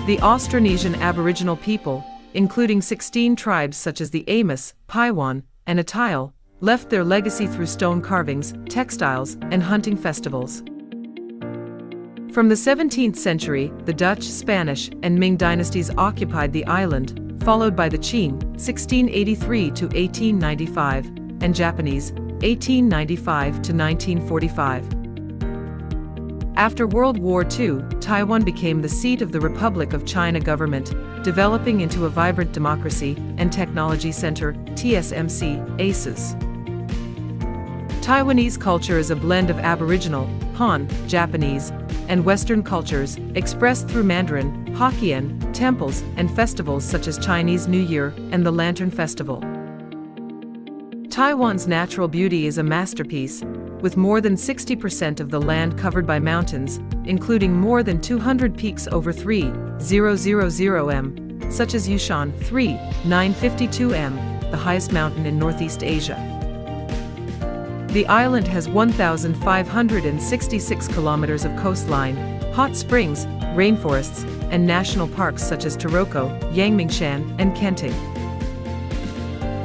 A: The Austronesian Aboriginal people, including 16 tribes such as the Amos, Paiwan, and Atayal, left their legacy through stone carvings, textiles, and hunting festivals. From the 17th century, the Dutch, Spanish, and Ming dynasties occupied the island, followed by the Qing, 1683 to 1895, and Japanese, 1895 to 1945. After World War II, Taiwan became the seat of the Republic of China government, developing into a vibrant democracy and technology center, TSMC, ACES. Taiwanese culture is a blend of Aboriginal, Han, Japanese, and Western cultures, expressed through Mandarin, Hokkien, temples, and festivals such as Chinese New Year and the Lantern Festival. Taiwan's natural beauty is a masterpiece, with more than 60% of the land covered by mountains, including more than 200 peaks over 3,000 m, such as Yushan, 3,952 m, the highest mountain in Northeast Asia. The island has 1,566 kilometers of coastline, hot springs, rainforests, and national parks such as Taroko, Yangmingshan, and Kenting.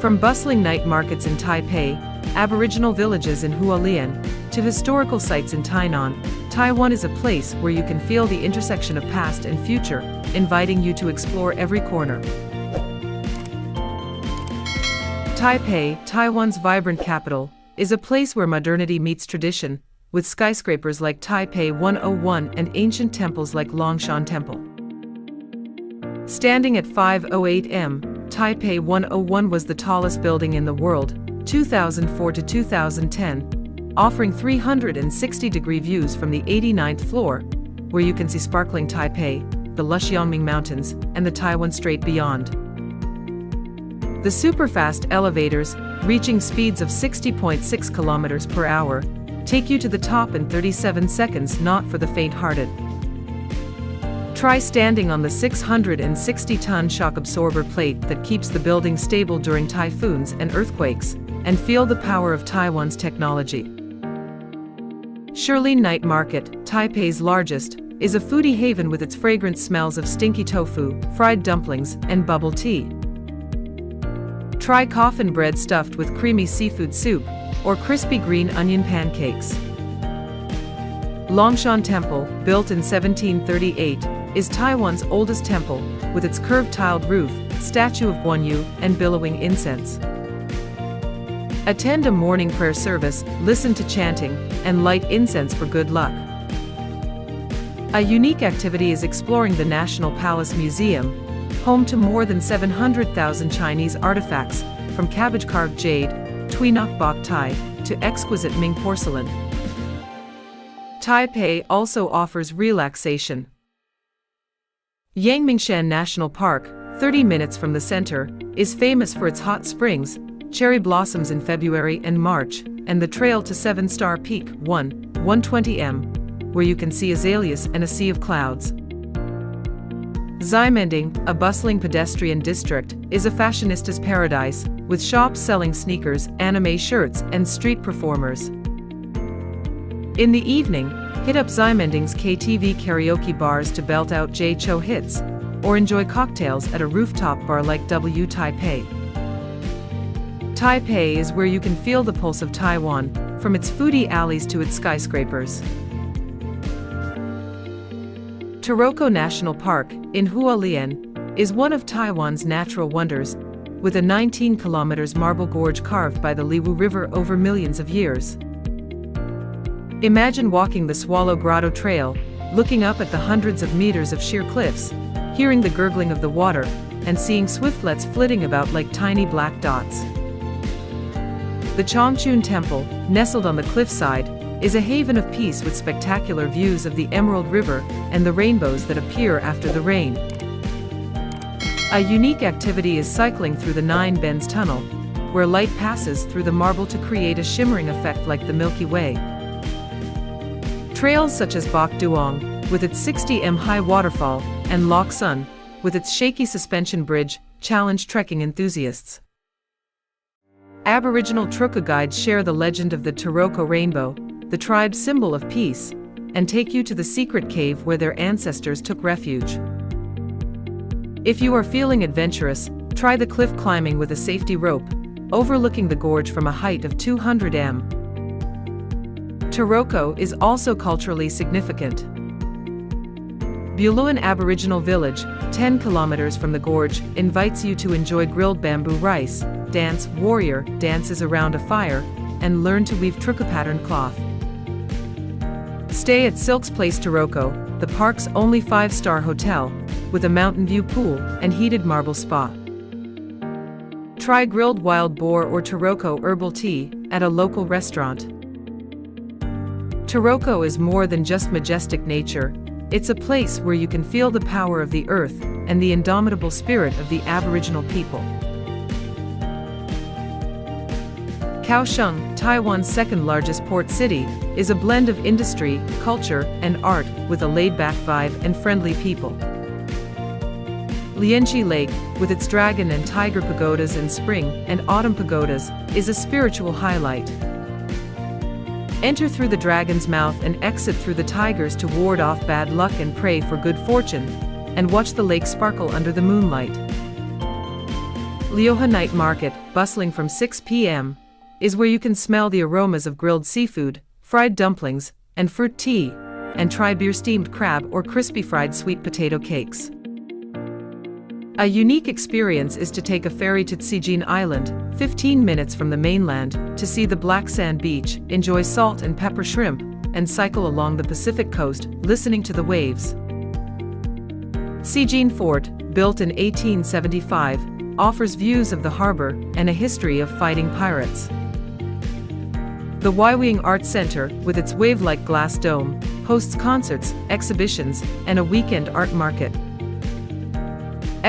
A: From bustling night markets in Taipei, Aboriginal villages in Hualien, to historical sites in Tainan, Taiwan is a place where you can feel the intersection of past and future, inviting you to explore every corner. Taipei, Taiwan's vibrant capital, is a place where modernity meets tradition, with skyscrapers like Taipei 101 and ancient temples like Longshan Temple. Standing at 508 m, Taipei 101 was the tallest building in the world, 2004 to 2010, offering 360-degree views from the 89th floor, where you can see sparkling Taipei, the lush Yangming Mountains, and the Taiwan Strait beyond. The super-fast elevators, reaching speeds of 60.6 kilometers per hour, take you to the top in 37 seconds, not for the faint-hearted. Try standing on the 660-ton shock absorber plate that keeps the building stable during typhoons and earthquakes, and feel the power of Taiwan's technology. Shilin Night Market, Taipei's largest, is a foodie haven with its fragrant smells of stinky tofu, fried dumplings, and bubble tea. Try coffin bread stuffed with creamy seafood soup, or crispy green onion pancakes. Longshan Temple, built in 1738, is Taiwan's oldest temple, with its curved tiled roof, statue of Guanyu, and billowing incense. Attend a morning prayer service, listen to chanting, and light incense for good luck. A unique activity is exploring the National Palace Museum, home to more than 700,000 Chinese artifacts, from cabbage-carved jade, Tui Nok Bok Tai, to exquisite Ming porcelain. Taipei also offers relaxation. Yangmingshan National Park, 30 minutes from the center, is famous for its hot springs, cherry blossoms in February and March, and the trail to 7-Star Peak 120 m, where you can see azaleas and a sea of clouds. Ximending, a bustling pedestrian district, is a fashionista's paradise, with shops selling sneakers, anime shirts, and street performers. In the evening, hit up Ximending's KTV karaoke bars to belt out J Cho hits, or enjoy cocktails at a rooftop bar like W Taipei. Taipei is where you can feel the pulse of Taiwan, from its foodie alleys to its skyscrapers. Taroko National Park, in Hualien, is one of Taiwan's natural wonders, with a 19 kilometers marble gorge carved by the Liwu River over millions of years. Imagine walking the Swallow Grotto Trail, looking up at the hundreds of meters of sheer cliffs, hearing the gurgling of the water, and seeing swiftlets flitting about like tiny black dots. The Chongchun Temple, nestled on the cliffside, is a haven of peace with spectacular views of the Emerald River and the rainbows that appear after the rain. A unique activity is cycling through the Nine Bends Tunnel, where light passes through the marble to create a shimmering effect like the Milky Way. Trails such as Bok Duong, with its 60 m high waterfall, and Lok Sun, with its shaky suspension bridge, challenge trekking enthusiasts. Aboriginal Truka guides share the legend of the Taroko Rainbow, the tribe's symbol of peace, and take you to the secret cave where their ancestors took refuge. If you are feeling adventurous, try the cliff climbing with a safety rope, overlooking the gorge from a height of 200 m. Taroko is also culturally significant. Buluan Aboriginal Village, 10 kilometers from the gorge, invites you to enjoy grilled bamboo rice, dance warrior dances around a fire, and learn to weave Truka pattern cloth. Stay at Silk's Place Taroko, the park's only 5-star hotel, with a mountain view pool and heated marble spa. Try grilled wild boar or Taroko herbal tea at a local restaurant. Taroko is more than just majestic nature, it's a place where you can feel the power of the earth and the indomitable spirit of the Aboriginal people. Kaohsiung, Taiwan's second-largest port city, is a blend of industry, culture, and art, with a laid-back vibe and friendly people. Lianchi Lake, with its dragon and tiger pagodas and spring and autumn pagodas, is a spiritual highlight. Enter through the dragon's mouth and exit through the tigers to ward off bad luck and pray for good fortune, and watch the lake sparkle under the moonlight. Lioha Night Market, bustling from 6 p.m., is where you can smell the aromas of grilled seafood, fried dumplings, and fruit tea, and try beer steamed crab or crispy fried sweet potato cakes. A unique experience is to take a ferry to Tsijin Island, 15 minutes from the mainland, to see the black sand beach, enjoy salt and pepper shrimp, and cycle along the Pacific coast, listening to the waves. Tsijin Fort, built in 1875, offers views of the harbor and a history of fighting pirates. The Waiwing Art Center, with its wave-like glass dome, hosts concerts, exhibitions, and a weekend art market.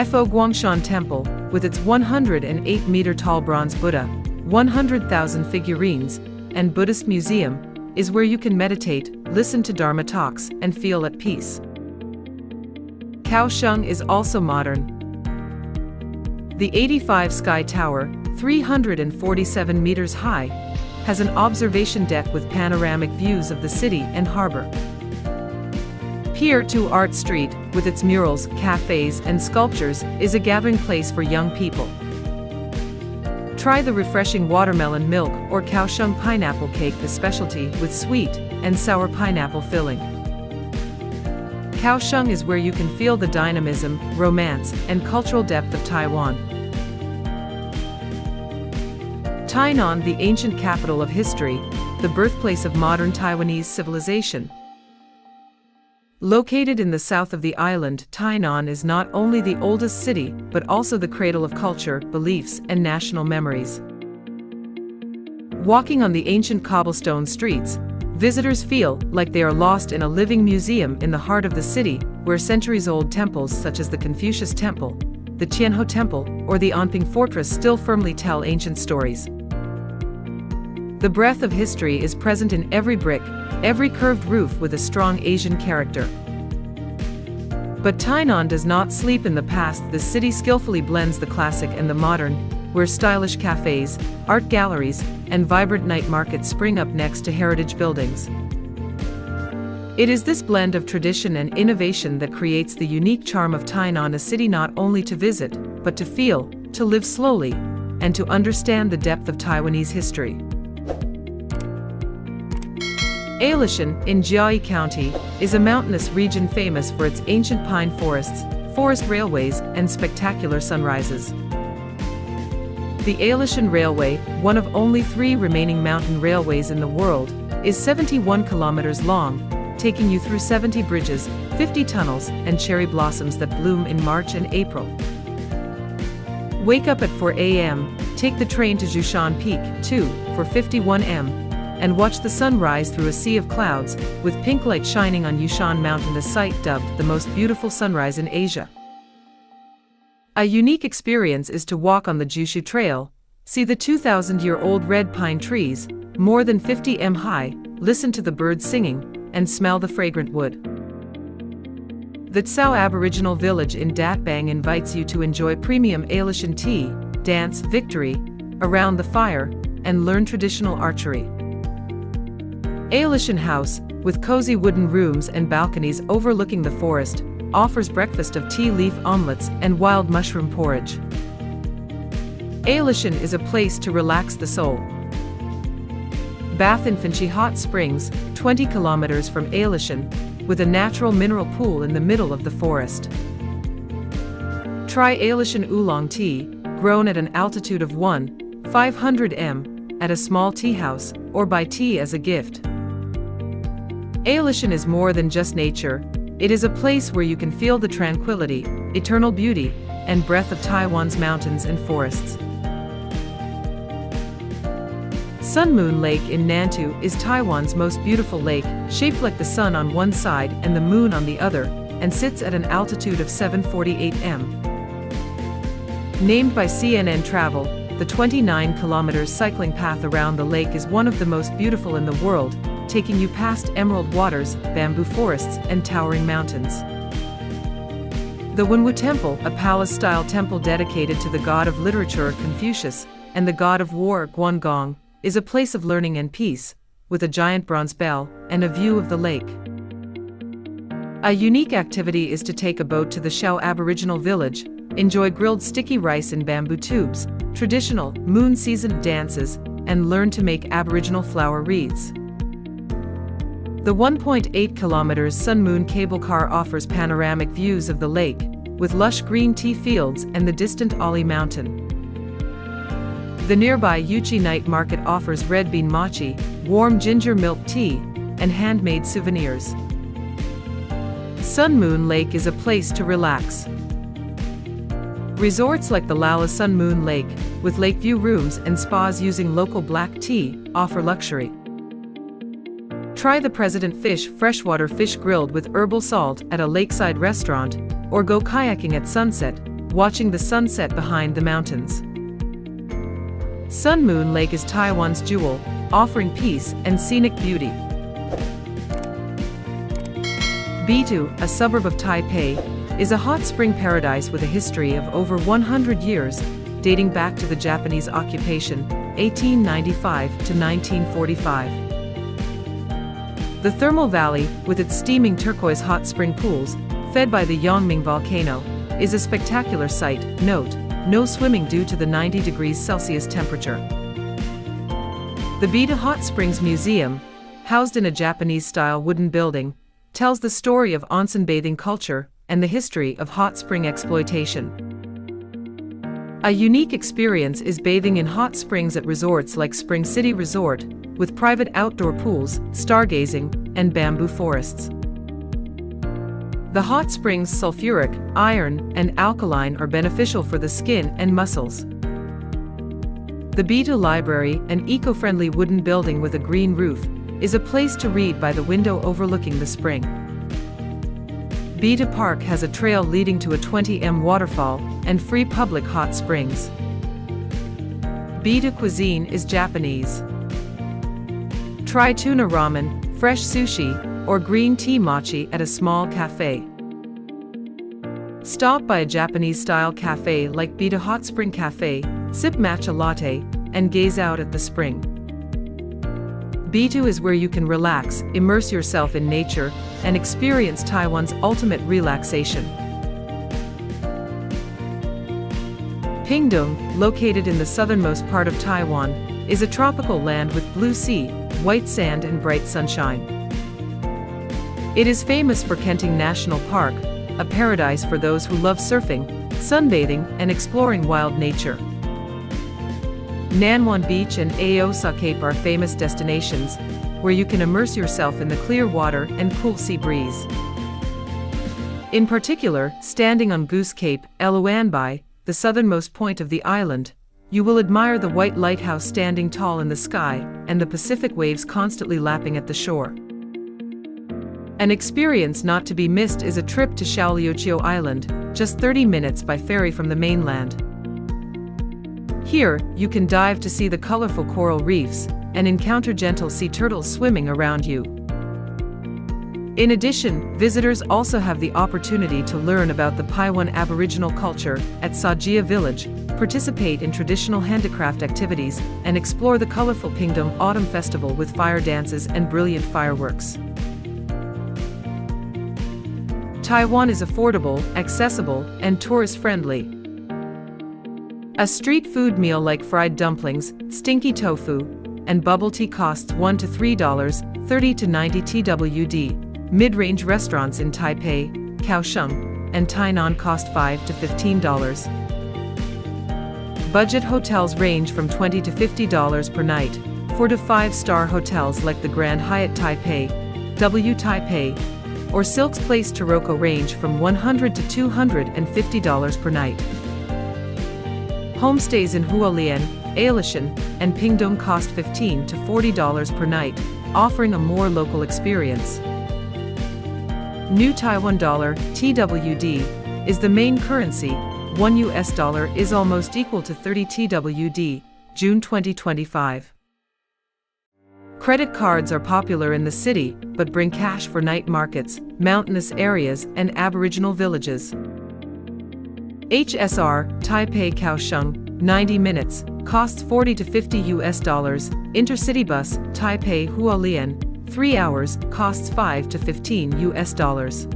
A: Fo Guangshan Temple, with its 108-meter-tall bronze Buddha, 100,000 figurines, and Buddhist museum, is where you can meditate, listen to Dharma talks, and feel at peace. Kaohsiung is also modern. The 85 Sky Tower, 347 meters high, has an observation deck with panoramic views of the city and harbor. Pier 2 Art Street, with its murals, cafes, and sculptures, is a gathering place for young people. Try the refreshing watermelon milk or Kaohsiung pineapple cake, the specialty with sweet and sour pineapple filling. Kaohsiung is where you can feel the dynamism, romance, and cultural depth of Taiwan. Tainan, the ancient capital of history, the birthplace of modern Taiwanese civilization. Located in the south of the island, Tainan is not only the oldest city, but also the cradle of culture, beliefs, and national memories. Walking on the ancient cobblestone streets, visitors feel like they are lost in a living museum in the heart of the city, where centuries-old temples such as the Confucius Temple, the Tianhe Temple, or the Anping Fortress still firmly tell ancient stories. The breath of history is present in every brick, every curved roof with a strong Asian character. But Tainan does not sleep in the past. The city skillfully blends the classic and the modern, where stylish cafes, art galleries, and vibrant night markets spring up next to heritage buildings. It is this blend of tradition and innovation that creates the unique charm of Tainan, a city not only to visit, but to feel, to live slowly, and to understand the depth of Taiwanese history. Alishan, in Jiayi County, is a mountainous region famous for its ancient pine forests, forest railways, and spectacular sunrises. The Alishan Railway, one of only 3 remaining mountain railways in the world, is 71 kilometers long, taking you through 70 bridges, 50 tunnels, and cherry blossoms that bloom in March and April. Wake up at 4 a.m., take the train to Jushan Peak, 2, for 51 m, and watch the sun rise through a sea of clouds, with pink light shining on Yushan Mountain, a site dubbed the most beautiful sunrise in Asia. A unique experience is to walk on the Jushu Trail, see the 2,000-year-old red pine trees, more than 50 m high, listen to the birds singing, and smell the fragrant wood. The Tsao Aboriginal Village in Dat Bang invites you to enjoy premium Alishan tea, dance victory around the fire, and learn traditional archery. Alishan House, with cozy wooden rooms and balconies overlooking the forest, offers breakfast of tea leaf omelets and wild mushroom porridge. Alishan is a place to relax the soul. Bath in Finchi Hot Springs, 20 kilometers from Alishan, with a natural mineral pool in the middle of the forest. Try Alishan Oolong tea, grown at an altitude of 1,500 m, at a small tea house, or buy tea as a gift. Alishan is more than just nature. It is a place where you can feel the tranquility, eternal beauty, and breath of Taiwan's mountains and forests. Sun Moon Lake in Nantou is Taiwan's most beautiful lake, shaped like the sun on one side and the moon on the other, and sits at an altitude of 748 m. Named by CNN Travel, the 29 kilometers cycling path around the lake is one of the most beautiful in the world, taking you past emerald waters, bamboo forests, and towering mountains. The Wenwu Temple, a palace-style temple dedicated to the god of literature Confucius and the god of war Guangong, is a place of learning and peace, with a giant bronze bell and a view of the lake. A unique activity is to take a boat to the Shao Aboriginal Village, enjoy grilled sticky rice in bamboo tubes, traditional moon season dances, and learn to make Aboriginal flower wreaths. The 1.8 kilometers Sun-Moon cable car offers panoramic views of the lake, with lush green tea fields and the distant Ali Mountain. The nearby Uyuni night market offers red bean mochi, warm ginger milk tea, and handmade souvenirs. Sun-Moon Lake is a place to relax. Resorts like the Lala Sun-Moon Lake, with lakeview rooms and spas using local black tea, offer luxury. Try the President Fish freshwater fish grilled with herbal salt at a lakeside restaurant, or go kayaking at sunset, watching the sunset behind the mountains. Sun-Moon Lake is Taiwan's jewel, offering peace and scenic beauty. Bitu, a suburb of Taipei, is a hot spring paradise with a history of over 100 years, dating back to the Japanese occupation, 1895 to 1945. The thermal valley, with its steaming turquoise hot spring pools, fed by the Yangming volcano, is a spectacular sight. Note, no swimming due to the 90 degrees Celsius temperature. The Bitu Hot Springs Museum, housed in a Japanese-style wooden building, tells the story of onsen bathing culture and the history of hot spring exploitation. A unique experience is bathing in hot springs at resorts like Spring City Resort, with private outdoor pools, stargazing, and bamboo forests. The hot springs' sulfuric, iron, and alkaline are beneficial for the skin and muscles. The Bitu Library, an eco-friendly wooden building with a green roof, is a place to read by the window overlooking the spring. Bitu Park has a trail leading to a 20m waterfall and free public hot springs. Bitu cuisine is Japanese. Try tuna ramen, fresh sushi, or green tea mochi at a small cafe. Stop by a Japanese-style cafe like Bitu Hot Spring Cafe, sip matcha latte, and gaze out at the spring. Bitu is where you can relax, immerse yourself in nature, and experience Taiwan's ultimate relaxation. Pingtung, located in the southernmost part of Taiwan, is a tropical land with blue sea, white sand and bright sunshine. It is famous for Kenting National Park, a paradise for those who love surfing, sunbathing, and exploring wild nature. Nanwan Beach and Aosa Cape are famous destinations, where you can immerse yourself in the clear water and cool sea breeze. In particular, standing on Goose Cape, Eluanbai, the southernmost point of the island, you will admire the white lighthouse standing tall in the sky and the Pacific waves constantly lapping at the shore. An experience not to be missed is a trip to Shaoliuqiu Island, just 30 minutes by ferry from the mainland. Here, you can dive to see the colorful coral reefs and encounter gentle sea turtles swimming around you. In addition, visitors also have the opportunity to learn about the Paiwan Aboriginal culture at Sajia Village, participate in traditional handicraft activities, and explore the colorful Pingtung Autumn Festival with fire dances and brilliant fireworks. Taiwan is affordable, accessible, and tourist-friendly. A street food meal like fried dumplings, stinky tofu, and bubble tea costs $1 to $3, 30 to 90 TWD. Mid-range restaurants in Taipei, Kaohsiung, and Tainan cost $5 to $15. Budget hotels range from $20 to $50 per night, 4 to 5-star hotels like the Grand Hyatt Taipei, W Taipei, or Silk's Place Taroko range from $100 to $250 per night. Homestays in Hualien, Alishan, and Pingtung cost $15 to $40 per night, offering a more local experience. New Taiwan dollar, TWD, is the main currency. $1 is almost equal to 30 TWD, June 2025. Credit cards are popular in the city, but bring cash for night markets, mountainous areas, and Aboriginal villages. HSR, Taipei Kaohsiung, 90 minutes, costs $40 to $50. Intercity bus, Taipei Hualien, 3 hours, costs $5 to $15.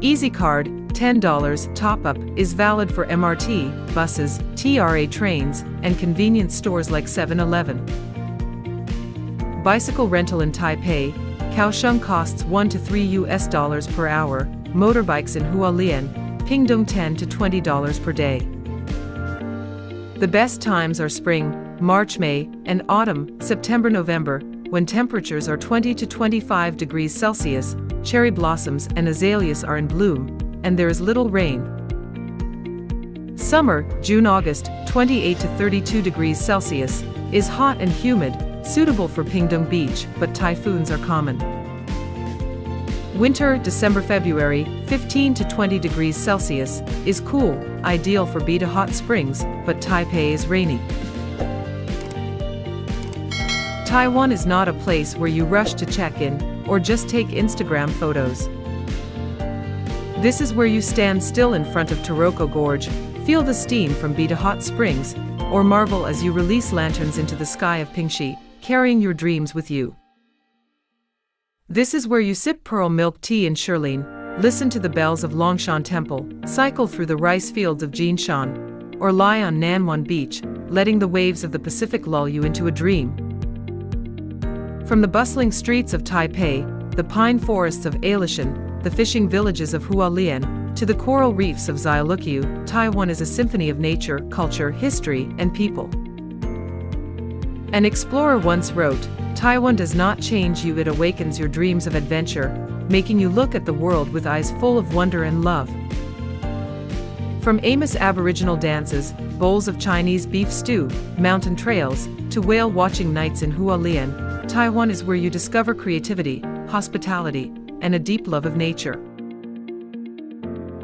A: Easy Card, $10 top-up, is valid for MRT, buses, TRA trains, and convenience stores like 7-Eleven. Bicycle rental in Taipei, Kaohsiung costs $1 to $3 per hour, motorbikes in Hualien, Pingdong $10 to $20 per day. The best times are spring, March, May, and autumn, September, November, when temperatures are 20 to 25 degrees Celsius, cherry blossoms and azaleas are in bloom, and there is little rain. Summer, June, August, 28 to 32 degrees Celsius, is hot and humid, suitable for Pingdong Beach, but typhoons are common. Winter, December, February, 15 to 20 degrees Celsius, is cool, ideal for Beta hot springs, but Taipei is rainy. Taiwan is not a place where you rush to check in, or just take Instagram photos. This is where you stand still in front of Taroko Gorge, feel the steam from Beta hot springs, or marvel as you release lanterns into the sky of Pingxi, carrying your dreams with you. This is where you sip pearl milk tea in Shilin, listen to the bells of Longshan Temple, cycle through the rice fields of Jinshan, or lie on Nanwan Beach, letting the waves of the Pacific lull you into a dream. From the bustling streets of Taipei, the pine forests of Alishan, the fishing villages of Hualien, to the coral reefs of Xyluqiu, Taiwan is a symphony of nature, culture, history, and people. An explorer once wrote, "Taiwan does not change you, it awakens your dreams of adventure, making you look at the world with eyes full of wonder and love." From Amos Aboriginal dances, bowls of Chinese beef stew, mountain trails, to whale-watching nights in Hualien, Taiwan is where you discover creativity, hospitality, and a deep love of nature.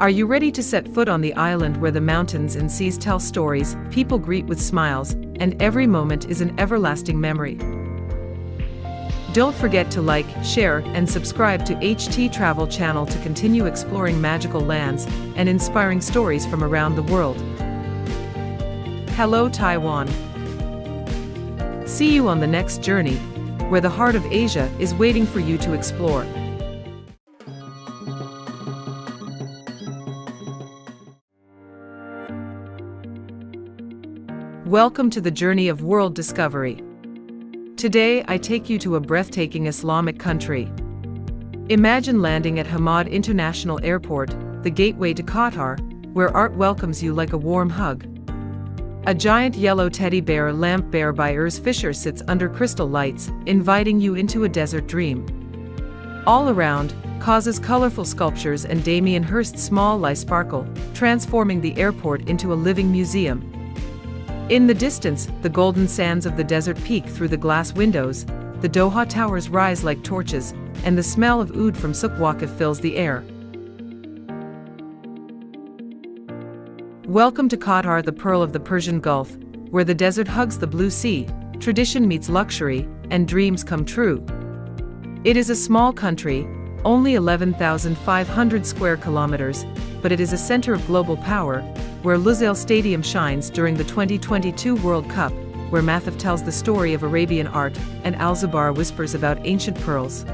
A: Are you ready to set foot on the island where the mountains and seas tell stories, people greet with smiles, and every moment is an everlasting memory? Don't forget to like, share, and subscribe to httravel channel to continue exploring magical lands and inspiring stories from around the world. Hello Taiwan! See you on the next journey, where the heart of Asia is waiting for you to explore. Welcome to the journey of world discovery. Today I take you to a breathtaking Islamic country. Imagine landing at Hamad International Airport, the gateway to Qatar, where art welcomes you like a warm hug. A giant yellow teddy bear lamp bear by Urs Fischer sits under crystal lights, inviting you into a desert dream. All around, Kaz's colorful sculptures and Damien Hirst's small light sparkle, transforming the airport into a living museum. In the distance, the golden sands of the desert peek through the glass windows, the Doha towers rise like torches, and the smell of oud from Souq Waqif fills the air. Welcome to Qatar, the pearl of the Persian Gulf, where the desert hugs the blue sea, tradition meets luxury, and dreams come true. It is a small country, only 11,500 square kilometers, but it is a center of global power, where Lusail Stadium shines during the 2022 World Cup, where Mathaf tells the story of Arabian art, and Al Zubar whispers about ancient pearls.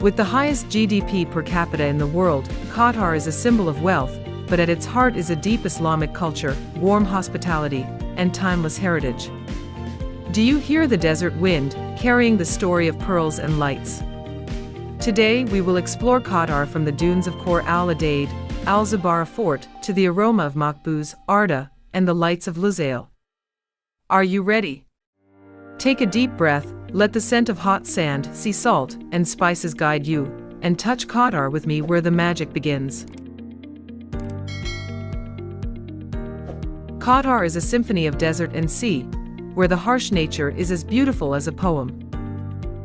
A: With the highest GDP per capita in the world, Qatar is a symbol of wealth, but at its heart is a deep Islamic culture, warm hospitality, and timeless heritage. Do you hear the desert wind, carrying the story of pearls and lights? Today we will explore Qatar from the dunes of Khor al-Adaid, Al Zubar Fort, to the aroma of Makbuz, Arda, and the lights of Lusail. Are you ready? Take a deep breath, let the scent of hot sand, sea salt, and spices guide you, and touch Qatar with me where the magic begins. Qatar is a symphony of desert and sea, where the harsh nature is as beautiful as a poem.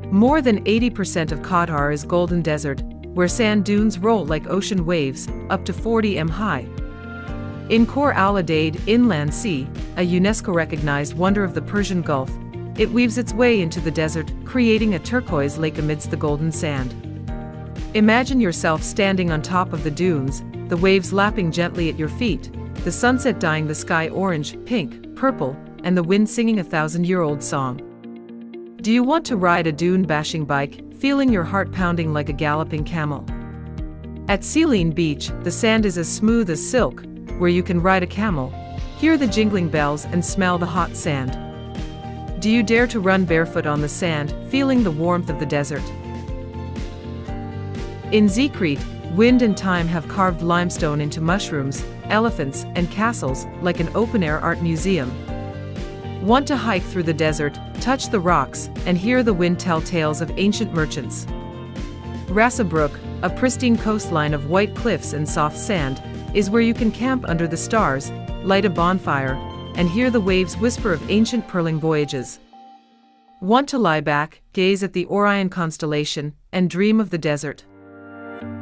A: More than 80% of Qatar is golden desert, where sand dunes roll like ocean waves, up to 40 m high. In Khor al-Adaid Inland Sea, a UNESCO-recognized wonder of the Persian Gulf, it weaves its way into the desert, creating a turquoise lake amidst the golden sand. Imagine yourself standing on top of the dunes, the waves lapping gently at your feet, the sunset dyeing the sky orange, pink, purple, and the wind singing a thousand-year-old song. Do you want to ride a dune-bashing bike, feeling your heart pounding like a galloping camel? At Silene Beach, the sand is as smooth as silk, where you can ride a camel, hear the jingling bells and smell the hot sand. Do you dare to run barefoot on the sand, feeling the warmth of the desert? In Crete, wind and time have carved limestone into mushrooms, elephants, and castles, like an open-air art museum. Want to hike through the desert, touch the rocks, and hear the wind tell tales of ancient merchants? Rasabrook, a pristine coastline of white cliffs and soft sand, is where you can camp under the stars, light a bonfire, and hear the waves whisper of ancient pearling voyages. Want to lie back, gaze at the Orion constellation, and dream of the desert?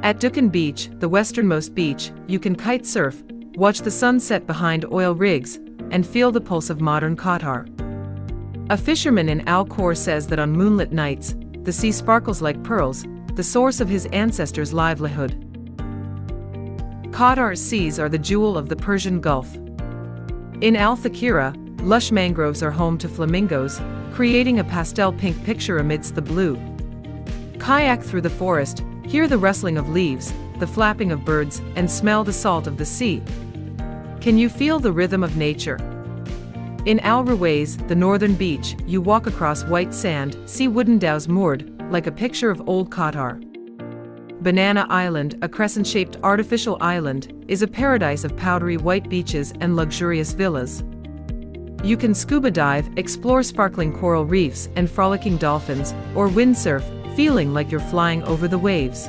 A: At Dukan Beach, the westernmost beach, you can kite surf, watch the sun set behind oil rigs, and feel the pulse of modern Qatar. A fisherman in Al Khor says that on moonlit nights, the sea sparkles like pearls, the source of his ancestors' livelihood. Qatar's seas are the jewel of the Persian Gulf. In Al Thakira, lush mangroves are home to flamingos, creating a pastel pink picture amidst the blue. Kayak through the forest, hear the rustling of leaves, the flapping of birds, and smell the salt of the sea. Can you feel the rhythm of nature? In Al Ruwais, the northern beach, you walk across white sand, see wooden dhows moored, like a picture of old Qatar. Banana Island, a crescent-shaped artificial island, is a paradise of powdery white beaches and luxurious villas. You can scuba dive, explore sparkling coral reefs and frolicking dolphins, or windsurf, feeling like you're flying over the waves.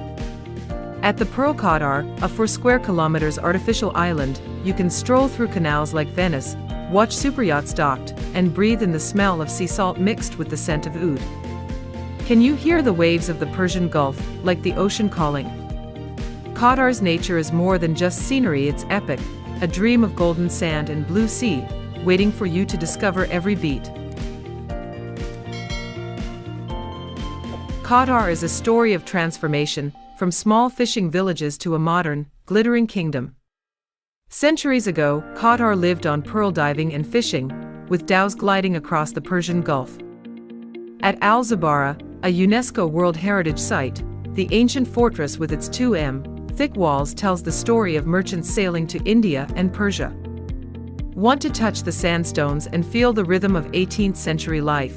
A: At the Pearl Qatar, a 4 square kilometers artificial island, you can stroll through canals like Venice, watch superyachts docked, and breathe in the smell of sea salt mixed with the scent of oud. Can you hear the waves of the Persian Gulf, like the ocean calling? Qatar's nature is more than just scenery, it's epic, a dream of golden sand and blue sea, waiting for you to discover every beat. Qatar is a story of transformation, from small fishing villages to a modern, glittering kingdom. Centuries ago, Qatar lived on pearl diving and fishing, with dhows gliding across the Persian Gulf. At Al Zabara, a UNESCO World Heritage Site, the ancient fortress with its 2 m thick walls tells the story of merchants sailing to India and Persia. Want to touch the sandstones and feel the rhythm of 18th century life?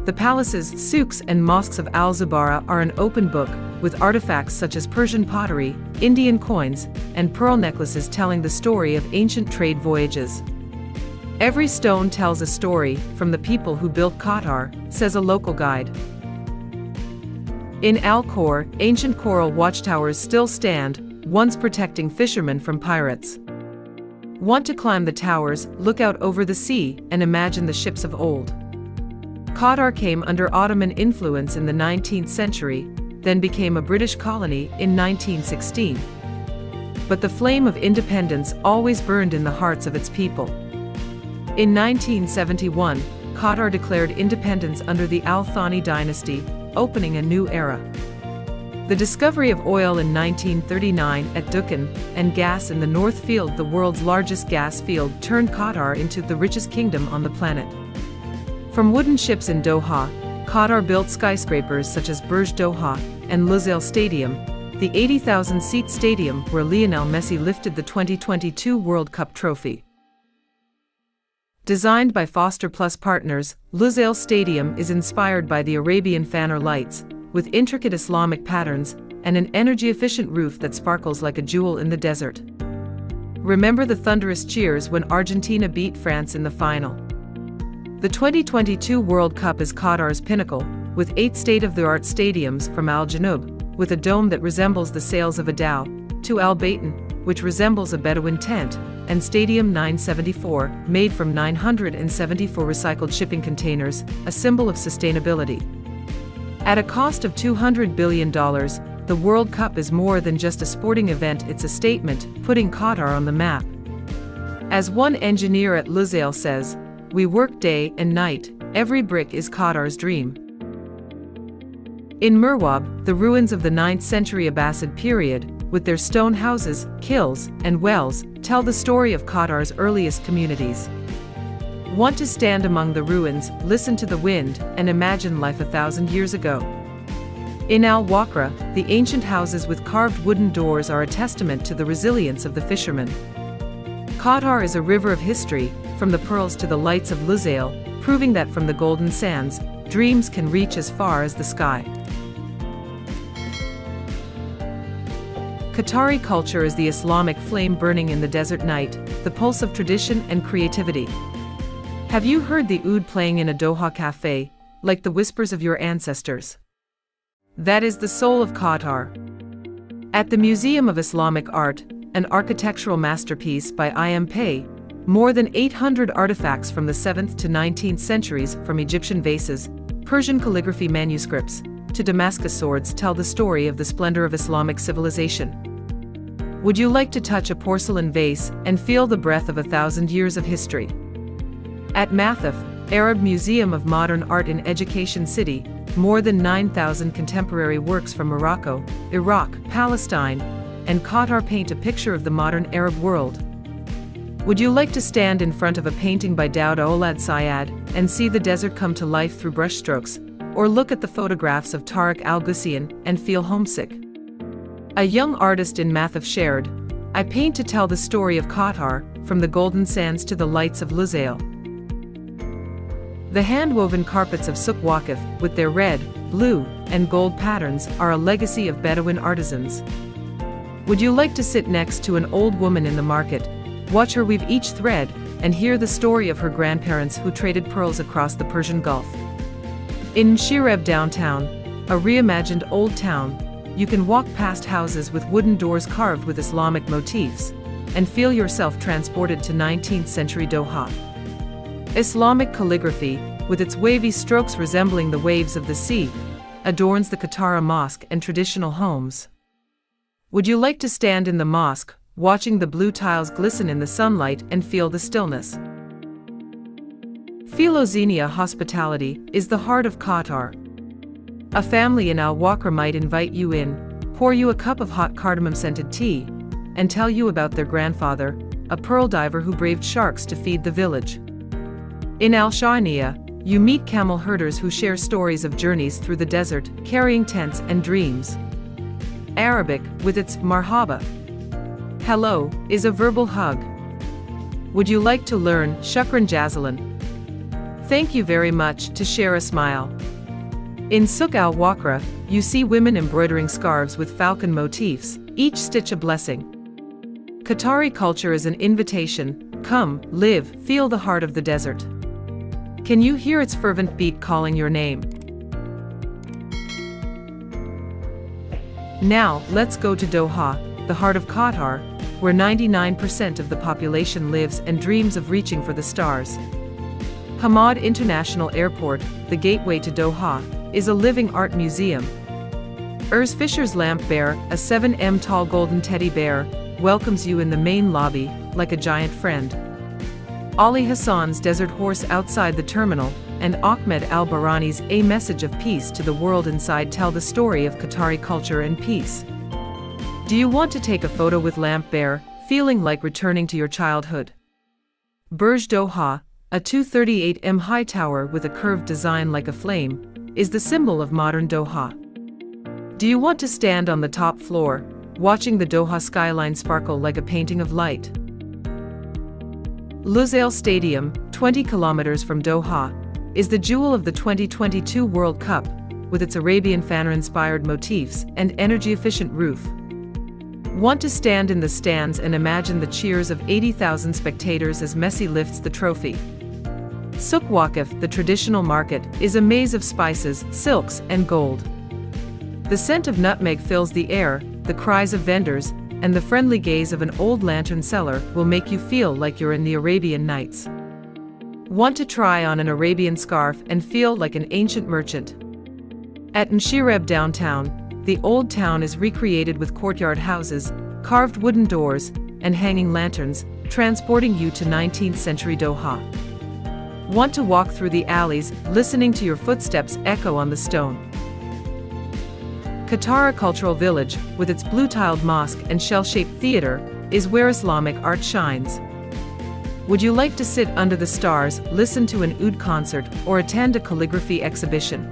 A: The palaces, souks, and mosques of Al Zabara are an open book, with artifacts such as Persian pottery, Indian coins, and pearl necklaces telling the story of ancient trade voyages. Every stone tells a story, from the people who built Qatar, says a local guide. In Al Khor, ancient coral watchtowers still stand, once protecting fishermen from pirates. Want to climb the towers, look out over the sea, and imagine the ships of old? Qatar came under Ottoman influence in the 19th century, then became a British colony in 1916. But the flame of independence always burned in the hearts of its people. In 1971, Qatar declared independence under the Al Thani dynasty, opening a new era. The discovery of oil in 1939 at Dukan, and gas in the North Field, the world's largest gas field, turned Qatar into the richest kingdom on the planet. From wooden ships in Doha, Qatar built skyscrapers such as Burj Doha and Lusail Stadium, the 80,000-seat stadium where Lionel Messi lifted the 2022 World Cup trophy. Designed by Foster Plus Partners, Lusail Stadium is inspired by the Arabian Fanner lights, with intricate Islamic patterns and an energy-efficient roof that sparkles like a jewel in the desert. Remember the thunderous cheers when Argentina beat France in the final. The 2022 World Cup is Qatar's pinnacle, with 8 state-of-the-art stadiums, from Al Janoub, with a dome that resembles the sails of a dhow, to Al Baytan, which resembles a Bedouin tent, and Stadium 974, made from 974 recycled shipping containers, a symbol of sustainability. At a cost of $200 billion, the World Cup is more than just a sporting event, it's a statement, putting Qatar on the map. As one engineer at Lusail says, "We work day and night, every brick is Qatar's dream." In Murwab, the ruins of the 9th century Abbasid period, with their stone houses, kilns, and wells, tell the story of Qatar's earliest communities. Want to stand among the ruins, listen to the wind, and imagine life 1,000 years ago? In Al Wakra, the ancient houses with carved wooden doors are a testament to the resilience of the fishermen. Qatar is a river of history, from the pearls to the lights of Lusail, proving that from the golden sands, dreams can reach as far as the sky. Qatari culture is the Islamic flame burning in the desert night, the pulse of tradition and creativity. Have you heard the oud playing in a Doha cafe, like the whispers of your ancestors? That is the soul of Qatar. At the Museum of Islamic Art, an architectural masterpiece by IMP, more than 800 artifacts from the 7th to 19th centuries, from Egyptian vases, Persian calligraphy manuscripts, to Damascus swords, tell the story of the splendor of Islamic civilization. Would you like to touch a porcelain vase and feel the breath of 1,000 years of history? At Mathaf, Arab Museum of Modern Art in Education City, more than 9,000 contemporary works from Morocco, Iraq, Palestine, and Qatar paint a picture of the modern Arab world. Would you like to stand in front of a painting by Daoud Oulad Syed and see the desert come to life through brushstrokes, or look at the photographs of Tariq Al-Ghussian and feel homesick? A young artist in Mathaf shared, "I paint to tell the story of Qatar, from the golden sands to the lights of Lusail." The hand-woven carpets of Souk Waqif, with their red, blue, and gold patterns, are a legacy of Bedouin artisans. Would you like to sit next to an old woman in the market, watch her weave each thread, and hear the story of her grandparents who traded pearls across the Persian Gulf? In Shireb downtown, a reimagined old town, you can walk past houses with wooden doors carved with Islamic motifs, and feel yourself transported to 19th century Doha. Islamic calligraphy, with its wavy strokes resembling the waves of the sea, adorns the Qatari mosque and traditional homes. Would you like to stand in the mosque, watching the blue tiles glisten in the sunlight and feel the stillness? Philoxenia hospitality is the heart of Qatar. A family in Al Wakra might invite you in, pour you a cup of hot cardamom-scented tea, and tell you about their grandfather, a pearl diver who braved sharks to feed the village. In Al Shania, you meet camel herders who share stories of journeys through the desert, carrying tents and dreams. Arabic, with its marhaba, hello, is a verbal hug. Would you like to learn shukran jazilan? Thank you very much, to share a smile. In Souk Al Wakra, you see women embroidering scarves with falcon motifs, each stitch a blessing. Qatari culture is an invitation. Come, live, feel the heart of the desert. Can you hear its fervent beat calling your name? Now, let's go to Doha, the heart of Qatar, where 99% of the population lives and dreams of reaching for the stars. Hamad International Airport, the gateway to Doha, is a living art museum. Urs Fischer's lamp bear, a 7 m tall golden teddy bear, welcomes you in the main lobby, like a giant friend. Ali Hassan's desert horse outside the terminal, and Ahmed Al-Barani's A Message of Peace to the World inside tell the story of Qatari culture and peace. Do you want to take a photo with Lamp Bear, feeling like returning to your childhood? Burj Doha, a 238 m high tower with a curved design like a flame, is the symbol of modern Doha. Do you want to stand on the top floor, watching the Doha skyline sparkle like a painting of light? Lusail Stadium, 20 kilometers from Doha, is the jewel of the 2022 World Cup, with its Arabian Fanner-inspired motifs and energy-efficient roof. Want to stand in the stands and imagine the cheers of 80,000 spectators as Messi lifts the trophy? Souk Waqif, the traditional market, is a maze of spices, silks, and gold. The scent of nutmeg fills the air, the cries of vendors, and the friendly gaze of an old lantern seller will make you feel like you're in the Arabian Nights. Want to try on an Arabian scarf and feel like an ancient merchant? At Nshireb downtown, the old town is recreated with courtyard houses, carved wooden doors, and hanging lanterns, transporting you to 19th century Doha. Want to walk through the alleys, listening to your footsteps echo on the stone? Qatari Cultural Village, with its blue-tiled mosque and shell-shaped theater, is where Islamic art shines. Would you like to sit under the stars, listen to an oud concert, or attend a calligraphy exhibition?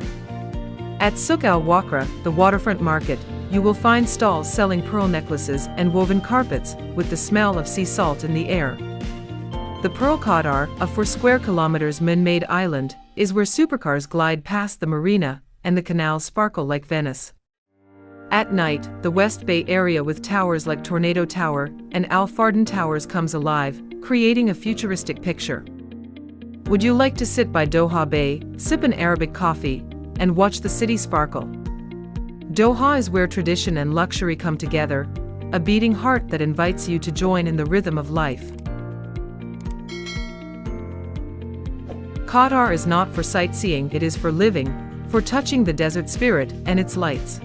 A: At Souk Al Wakra, the waterfront market, you will find stalls selling pearl necklaces and woven carpets, with the smell of sea salt in the air. The Pearl Qatar, a 4 square kilometers man-made island, is where supercars glide past the marina and the canals sparkle like Venice. At night, the West Bay area with towers like Tornado Tower and Al Fardan Towers comes alive, creating a futuristic picture. Would you like to sit by Doha Bay, sip an Arabic coffee, and watch the city sparkle? Doha is where tradition and luxury come together, a beating heart that invites you to join in the rhythm of life. Qatar is not for sightseeing, it is for living, for touching the desert spirit and its lights.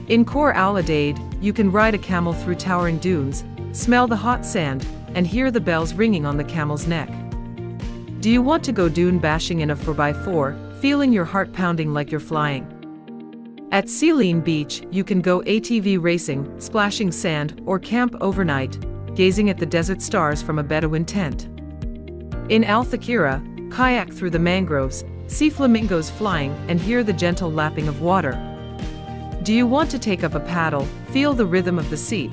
A: In Khor Al Adaid, you can ride a camel through towering dunes, smell the hot sand, and hear the bells ringing on the camel's neck. Do you want to go dune bashing in a 4x4, feeling your heart pounding like you're flying? At Sealine Beach, you can go ATV racing, splashing sand, or camp overnight, gazing at the desert stars from a Bedouin tent. In Al Thakira, kayak through the mangroves, see flamingos flying, and hear the gentle lapping of water. Do you want to take up a paddle, feel the rhythm of the sea?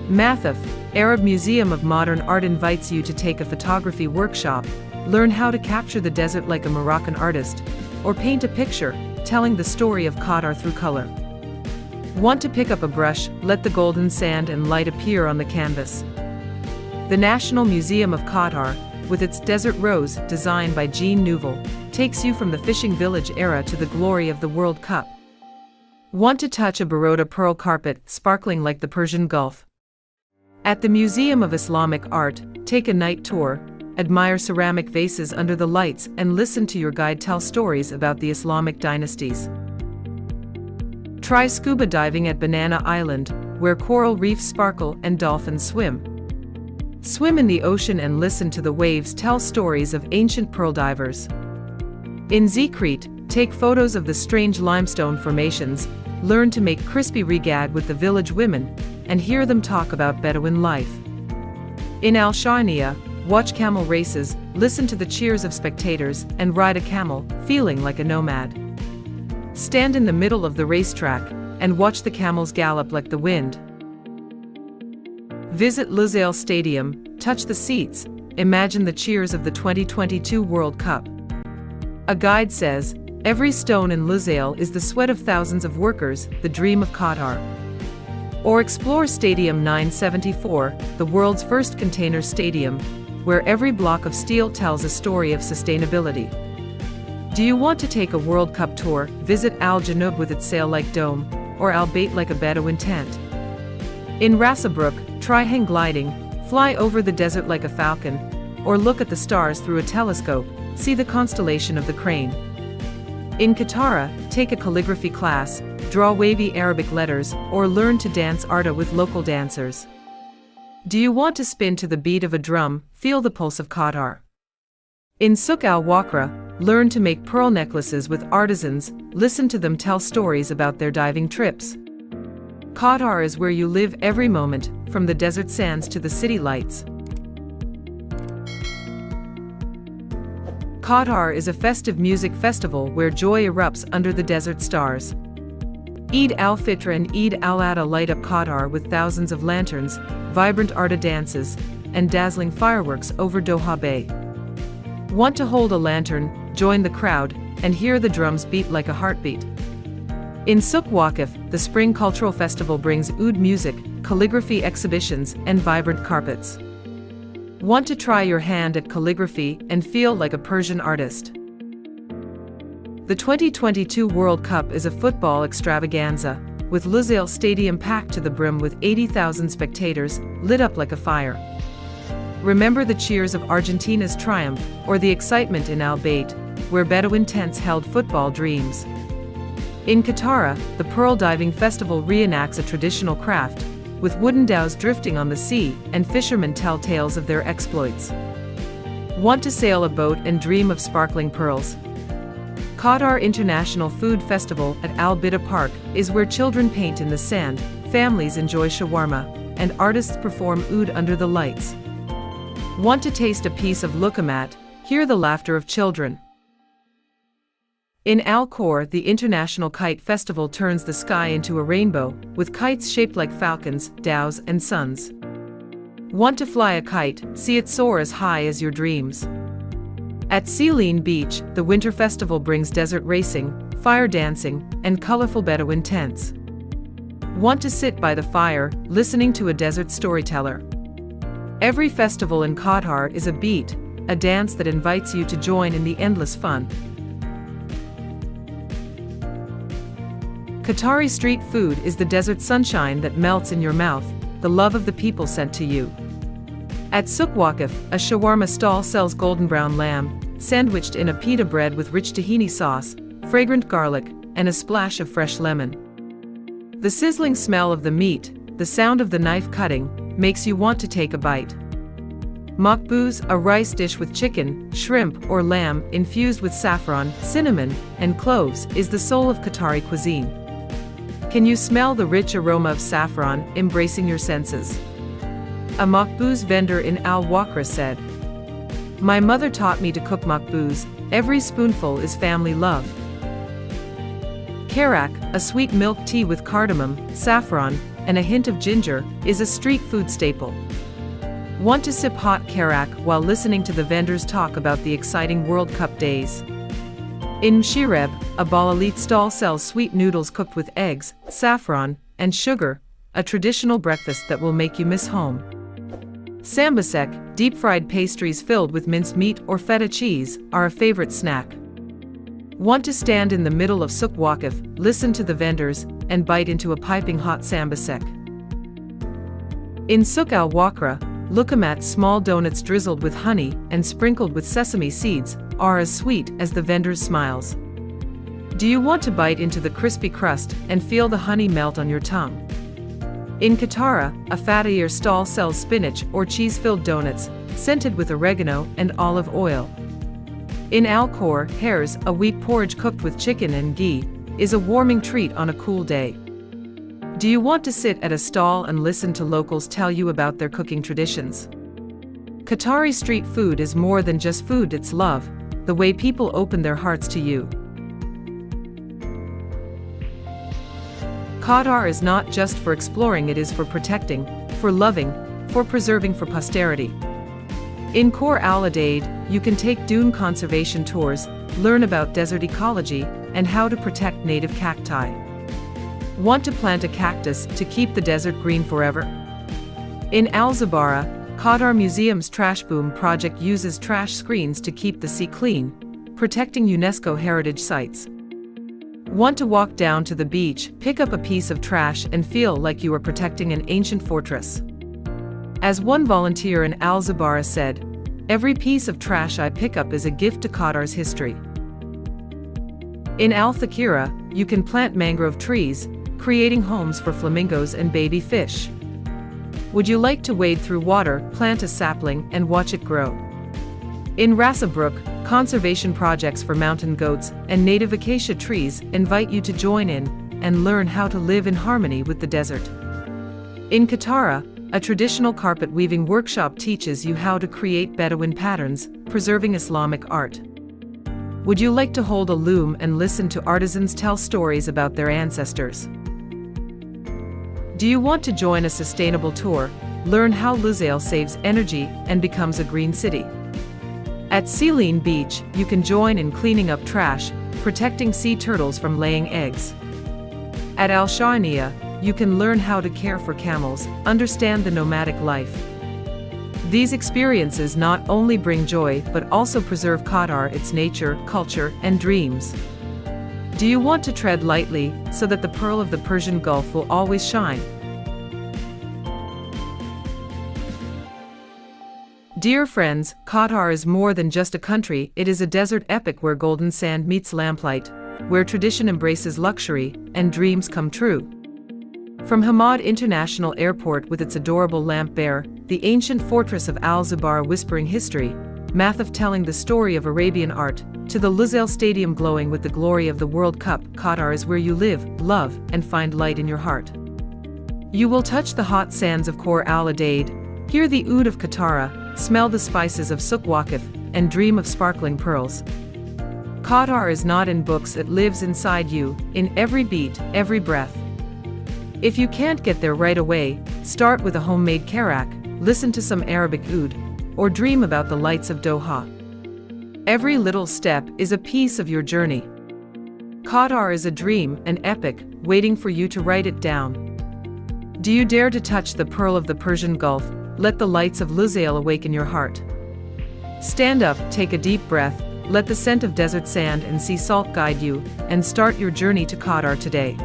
A: Mathaf, Arab Museum of Modern Art invites you to take a photography workshop, learn how to capture the desert like a Moroccan artist, or paint a picture, telling the story of Qatar through color. Want to pick up a brush, let the golden sand and light appear on the canvas. The National Museum of Qatar, with its desert rose, designed by Jean Nouvel, takes you from the fishing village era to the glory of the World Cup. Want to touch a Baroda pearl carpet, sparkling like the Persian Gulf? At the Museum of Islamic Art, take a night tour, admire ceramic vases under the lights, and listen to your guide tell stories about the Islamic dynasties. Try scuba diving at Banana Island, where coral reefs sparkle and dolphins swim. Swim in the ocean and listen to the waves tell stories of ancient pearl divers. In Zikrit, take photos of the strange limestone formations, learn to make crispy rigad with the village women, and hear them talk about Bedouin life. In Al Shania, watch camel races, listen to the cheers of spectators, and ride a camel, feeling like a nomad. Stand in the middle of the racetrack, and watch the camels gallop like the wind. Visit Lusail Stadium, touch the seats, imagine the cheers of the 2022 World Cup. A guide says, every stone in Lusail is the sweat of thousands of workers, the dream of Qatar. Or explore Stadium 974, the world's first container stadium, where every block of steel tells a story of sustainability. Do you want to take a World Cup tour, visit Al Janoub with its sail-like dome, or Al Bait like a Bedouin tent? In Rasabruk, try hang gliding, fly over the desert like a falcon, or look at the stars through a telescope, see the constellation of the crane. In Qattara, take a calligraphy class, draw wavy Arabic letters, or learn to dance Arda with local dancers. Do you want to spin to the beat of a drum, feel the pulse of Qatar? In Souk Al Wakra, learn to make pearl necklaces with artisans, listen to them tell stories about their diving trips. Qatar is where you live every moment, from the desert sands to the city lights. Qatar is a festive music festival where joy erupts under the desert stars. Eid al-Fitr and Eid al-Adha light up Qatar with thousands of lanterns, vibrant Arda dances, and dazzling fireworks over Doha Bay. Want to hold a lantern, join the crowd, and hear the drums beat like a heartbeat? In Souk Waqif, the Spring Cultural Festival brings oud music, calligraphy exhibitions, and vibrant carpets. Want to try your hand at calligraphy and feel like a Persian artist? The 2022 World Cup is a football extravaganza, with Lusail Stadium packed to the brim with 80,000 spectators, lit up like a fire. Remember the cheers of Argentina's triumph, or the excitement in Al Bait, where Bedouin tents held football dreams. In Qattara, the Pearl Diving Festival reenacts a traditional craft, with wooden dhows drifting on the sea, and fishermen tell tales of their exploits. Want to sail a boat and dream of sparkling pearls? Qatar International Food Festival at Al Bida Park is where children paint in the sand, families enjoy shawarma, and artists perform oud under the lights. Want to taste a piece of lukamat? Hear the laughter of children. In Al Khor, the International Kite Festival turns the sky into a rainbow, with kites shaped like falcons, dows, and suns. Want to fly a kite, see it soar as high as your dreams. At Saline Beach, the winter festival brings desert racing, fire dancing, and colorful Bedouin tents. Want to sit by the fire, listening to a desert storyteller. Every festival in Qatar is a beat, a dance that invites you to join in the endless fun. Qatari street food is the desert sunshine that melts in your mouth, the love of the people sent to you. At Souk Waqif, a shawarma stall sells golden brown lamb, sandwiched in a pita bread with rich tahini sauce, fragrant garlic, and a splash of fresh lemon. The sizzling smell of the meat, the sound of the knife cutting, makes you want to take a bite. Makbuz, a rice dish with chicken, shrimp, or lamb infused with saffron, cinnamon, and cloves, is the soul of Qatari cuisine. Can you smell the rich aroma of saffron, embracing your senses? A makbuz vendor in Al Wakra said, "My mother taught me to cook makbuz, every spoonful is family love." Karak, a sweet milk tea with cardamom, saffron, and a hint of ginger, is a street food staple. Want to sip hot karak while listening to the vendors talk about the exciting World Cup days? In Mshireb, a balalit stall sells sweet noodles cooked with eggs, saffron, and sugar, a traditional breakfast that will make you miss home. Sambasek, deep-fried pastries filled with minced meat or feta cheese, are a favorite snack. Want to stand in the middle of Souk Waqif, listen to the vendors, and bite into a piping hot sambasek? In Souk Al Wakra, Lukamat small donuts drizzled with honey and sprinkled with sesame seeds are as sweet as the vendor's smiles. Do you want to bite into the crispy crust and feel the honey melt on your tongue? In Qatar, a Fatahir stall sells spinach or cheese-filled donuts, scented with oregano and olive oil. In Al Khor, Hares, a wheat porridge cooked with chicken and ghee, is a warming treat on a cool day. Do you want to sit at a stall and listen to locals tell you about their cooking traditions? Qatari street food is more than just food, it's love, the way people open their hearts to you. Qatar is not just for exploring, it is for protecting, for loving, for preserving for posterity. In Khor Al Adaid, you can take dune conservation tours, learn about desert ecology, and how to protect native cacti. Want to plant a cactus to keep the desert green forever? In Al Zabara, Qatar Museum's Trash Boom project uses trash screens to keep the sea clean, protecting UNESCO heritage sites. Want to walk down to the beach, pick up a piece of trash, and feel like you are protecting an ancient fortress? As one volunteer in Al Zabara said, "Every piece of trash I pick up is a gift to Qatar's history." In Al Thakira, you can plant mangrove trees, creating homes for flamingos and baby fish. Would you like to wade through water, plant a sapling, and watch it grow? In Rasabruk, conservation projects for mountain goats and native acacia trees invite you to join in and learn how to live in harmony with the desert. In Qatar, a traditional carpet weaving workshop teaches you how to create Bedouin patterns, preserving Islamic art. Would you like to hold a loom and listen to artisans tell stories about their ancestors? Do you want to join a sustainable tour, learn how Lusail saves energy and becomes a green city? At Saline Beach, you can join in cleaning up trash, protecting sea turtles from laying eggs. At Al Shania, you can learn how to care for camels, understand the nomadic life. These experiences not only bring joy but also preserve Qatar, its nature, culture, and dreams. Do you want to tread lightly so that the pearl of the Persian Gulf will always shine? Dear friends, Qatar is more than just a country, it is a desert epic where golden sand meets lamplight, where tradition embraces luxury, and dreams come true. From Hamad International Airport with its adorable lamp bear, the ancient fortress of Al Zubar whispering history, Mathaf telling the story of Arabian art, to the Lusail Stadium glowing with the glory of the World Cup, Qatar is where you live, love, and find light in your heart. You will touch the hot sands of Khor Al Adaid, hear the oud of Qatar, smell the spices of Souk Waqif, and dream of sparkling pearls. Qatar is not in books, it lives inside you, in every beat, every breath. If you can't get there right away, start with a homemade karak, listen to some Arabic oud, or dream about the lights of Doha. Every little step is a piece of your journey. Qatar is a dream, an epic, waiting for you to write it down. Do you dare to touch the pearl of the Persian Gulf? Let the lights of Lusail awaken your heart. Stand up, take a deep breath, let the scent of desert sand and sea salt guide you, and start your journey to Qatar today.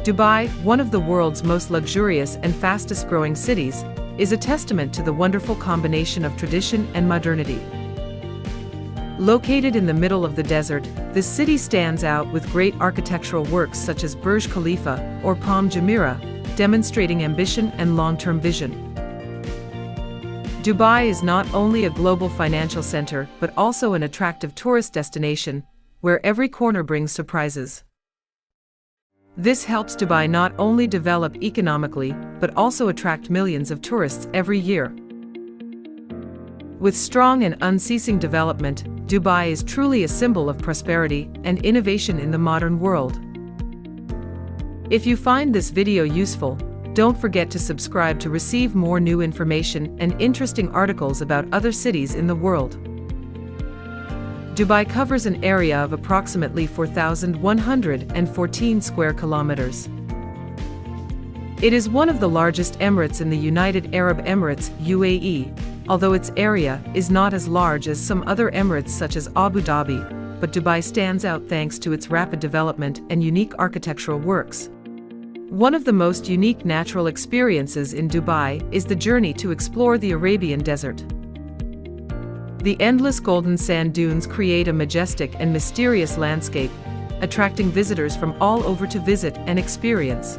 A: Dubai, one of the world's most luxurious and fastest-growing cities, is a testament to the wonderful combination of tradition and modernity. Located in the middle of the desert, this city stands out with great architectural works such as Burj Khalifa or Palm Jumeirah, demonstrating ambition and long-term vision. Dubai is not only a global financial center but also an attractive tourist destination, where every corner brings surprises. This helps Dubai not only develop economically but also attract millions of tourists every year. With strong and unceasing development, Dubai is truly a symbol of prosperity and innovation in the modern world. If you find this video useful, don't forget to subscribe to receive more new information and interesting articles about other cities in the world. Dubai covers an area of approximately 4,114 square kilometers. It is one of the largest emirates in the United Arab Emirates, UAE, although its area is not as large as some other emirates such as Abu Dhabi, but Dubai stands out thanks to its rapid development and unique architectural works. One of the most unique natural experiences in Dubai is the journey to explore the Arabian Desert. The endless golden sand dunes create a majestic and mysterious landscape, attracting visitors from all over to visit and experience.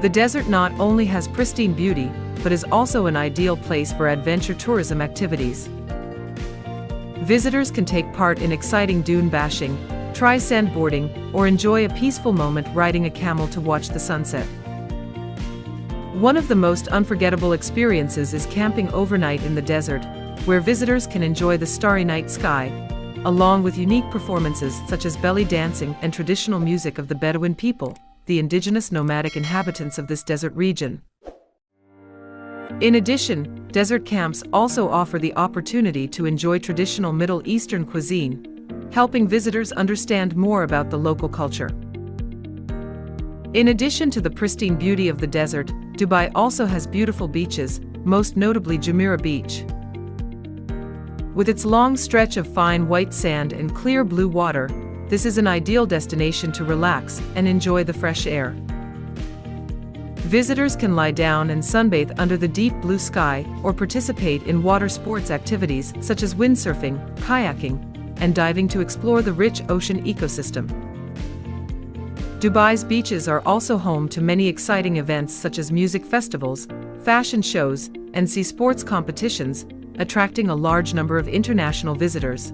A: The desert not only has pristine beauty, but is also an ideal place for adventure tourism activities. Visitors can take part in exciting dune bashing, try sandboarding, or enjoy a peaceful moment riding a camel to watch the sunset. One of the most unforgettable experiences is camping overnight in the desert, where visitors can enjoy the starry night sky, along with unique performances such as belly dancing and traditional music of the Bedouin people, the indigenous nomadic inhabitants of this desert region. In addition, desert camps also offer the opportunity to enjoy traditional Middle Eastern cuisine, helping visitors understand more about the local culture. In addition to the pristine beauty of the desert, Dubai also has beautiful beaches, most notably Jumeirah Beach. With its long stretch of fine white sand and clear blue water, this is an ideal destination to relax and enjoy the fresh air. Visitors can lie down and sunbathe under the deep blue sky or participate in water sports activities such as windsurfing, kayaking, and diving to explore the rich ocean ecosystem. Dubai's beaches are also home to many exciting events such as music festivals, fashion shows, and sea sports competitions, attracting a large number of international visitors.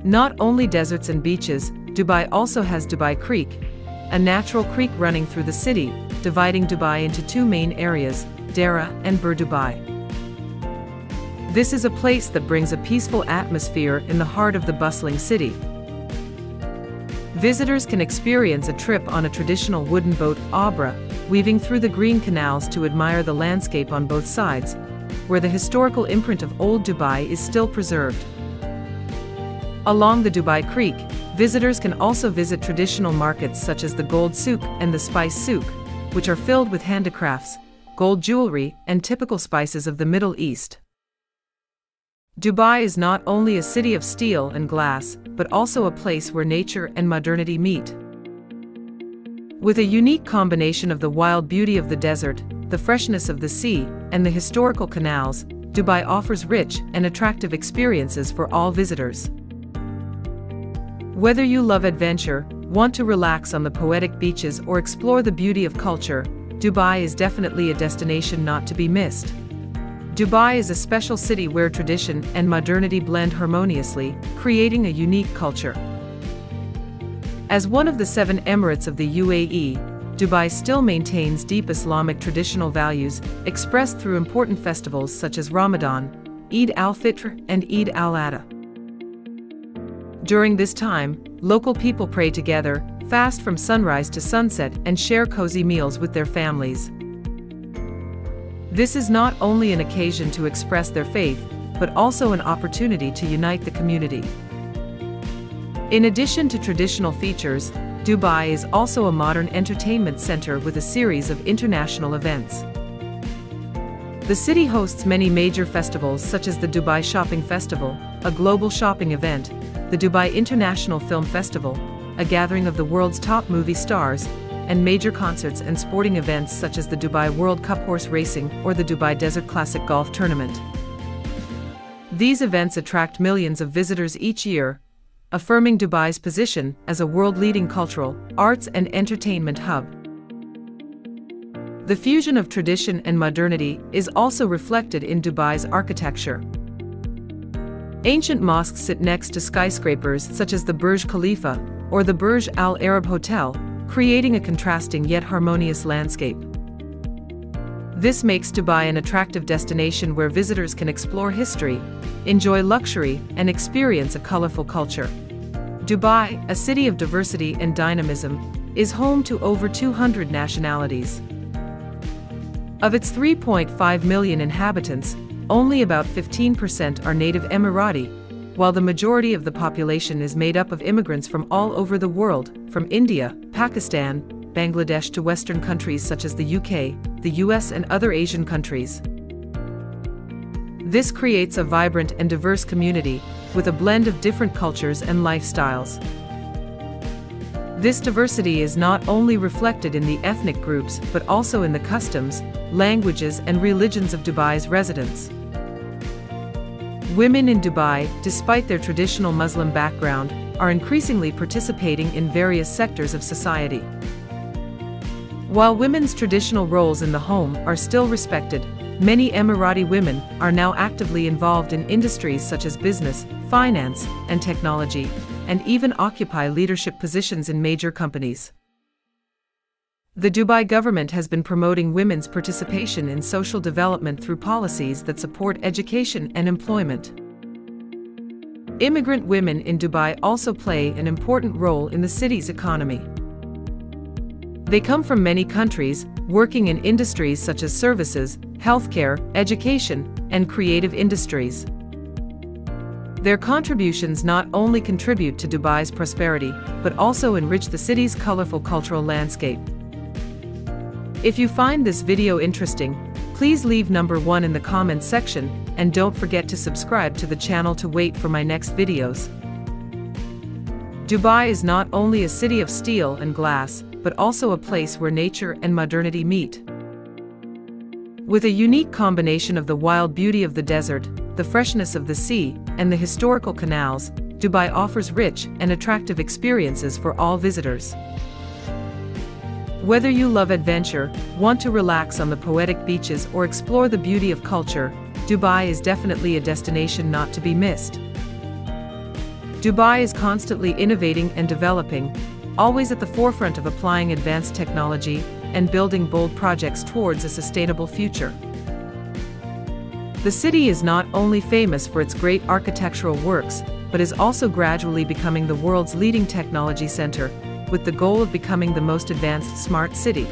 A: Not only deserts and beaches, Dubai also has Dubai Creek, a natural creek running through the city, dividing Dubai into two main areas, Dera and Bur Dubai. This is a place that brings a peaceful atmosphere in the heart of the bustling city. Visitors can experience a trip on a traditional wooden boat, Abra, weaving through the green canals to admire the landscape on both sides, where the historical imprint of old Dubai is still preserved. Along the Dubai Creek, visitors can also visit traditional markets such as the Gold Souk and the Spice Souk, which are filled with handicrafts, gold jewelry, and typical spices of the Middle East. Dubai is not only a city of steel and glass, but also a place where nature and modernity meet. With a unique combination of the wild beauty of the desert, the freshness of the sea, and the historical canals, Dubai offers rich and attractive experiences for all visitors. Whether you love adventure, want to relax on the poetic beaches, or explore the beauty of culture, Dubai is definitely a destination not to be missed. Dubai is a special city where tradition and modernity blend harmoniously, creating a unique culture. As one of the 7 emirates of the UAE, Dubai still maintains deep Islamic traditional values, expressed through important festivals such as Ramadan, Eid al-Fitr, and Eid al-Adha. During this time, local people pray together, fast from sunrise to sunset, and share cozy meals with their families. This is not only an occasion to express their faith, but also an opportunity to unite the community. In addition to traditional features, Dubai is also a modern entertainment center with a series of international events. The city hosts many major festivals such as the Dubai Shopping Festival, a global shopping event, the Dubai International Film Festival, a gathering of the world's top movie stars, and major concerts and sporting events such as the Dubai World Cup horse racing or the Dubai Desert Classic Golf Tournament. These events attract millions of visitors each year, affirming Dubai's position as a world-leading cultural, arts and entertainment hub. The fusion of tradition and modernity is also reflected in Dubai's architecture. Ancient mosques sit next to skyscrapers such as the Burj Khalifa or the Burj Al Arab Hotel, creating a contrasting yet harmonious landscape. This makes Dubai an attractive destination where visitors can explore history, enjoy luxury, and experience a colorful culture. Dubai, a city of diversity and dynamism, is home to over 200 nationalities. Of its 3.5 million inhabitants, only about 15% are native Emirati, while the majority of the population is made up of immigrants from all over the world, from India, Pakistan, Bangladesh to Western countries such as the UK, the US and other Asian countries. This creates a vibrant and diverse community, with a blend of different cultures and lifestyles. This diversity is not only reflected in the ethnic groups but also in the customs, languages and religions of Dubai's residents. Women in Dubai, despite their traditional Muslim background, are increasingly participating in various sectors of society. While women's traditional roles in the home are still respected, many Emirati women are now actively involved in industries such as business, finance, and technology, and even occupy leadership positions in major companies. The Dubai government has been promoting women's participation in social development through policies that support education and employment. Immigrant women in Dubai also play an important role in the city's economy. They come from many countries, working in industries such as services, healthcare, education, and creative industries. Their contributions not only contribute to Dubai's prosperity, but also enrich the city's colorful cultural landscape. If you find this video interesting, please leave number 1 in the comments section, and don't forget to subscribe to the channel to wait for my next videos. Dubai is not only a city of steel and glass, but also a place where nature and modernity meet. With a unique combination of the wild beauty of the desert, the freshness of the sea, and the historical canals, Dubai offers rich and attractive experiences for all visitors. Whether you love adventure, want to relax on the poetic beaches, or explore the beauty of culture, Dubai is definitely a destination not to be missed. Dubai is constantly innovating and developing, always at the forefront of applying advanced technology and building bold projects towards a sustainable future. The city is not only famous for its great architectural works, but is also gradually becoming the world's leading technology center, with the goal of becoming the most advanced smart city.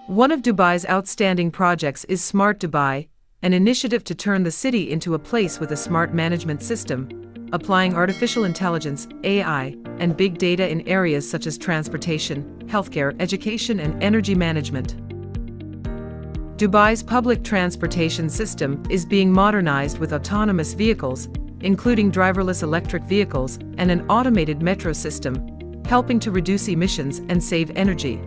A: One of Dubai's outstanding projects is Smart Dubai, an initiative to turn the city into a place with a smart management system, applying artificial intelligence, AI, and big data in areas such as transportation, healthcare, education, and energy management. Dubai's public transportation system is being modernized with autonomous vehicles, including driverless electric vehicles and an automated metro system, helping to reduce emissions and save energy.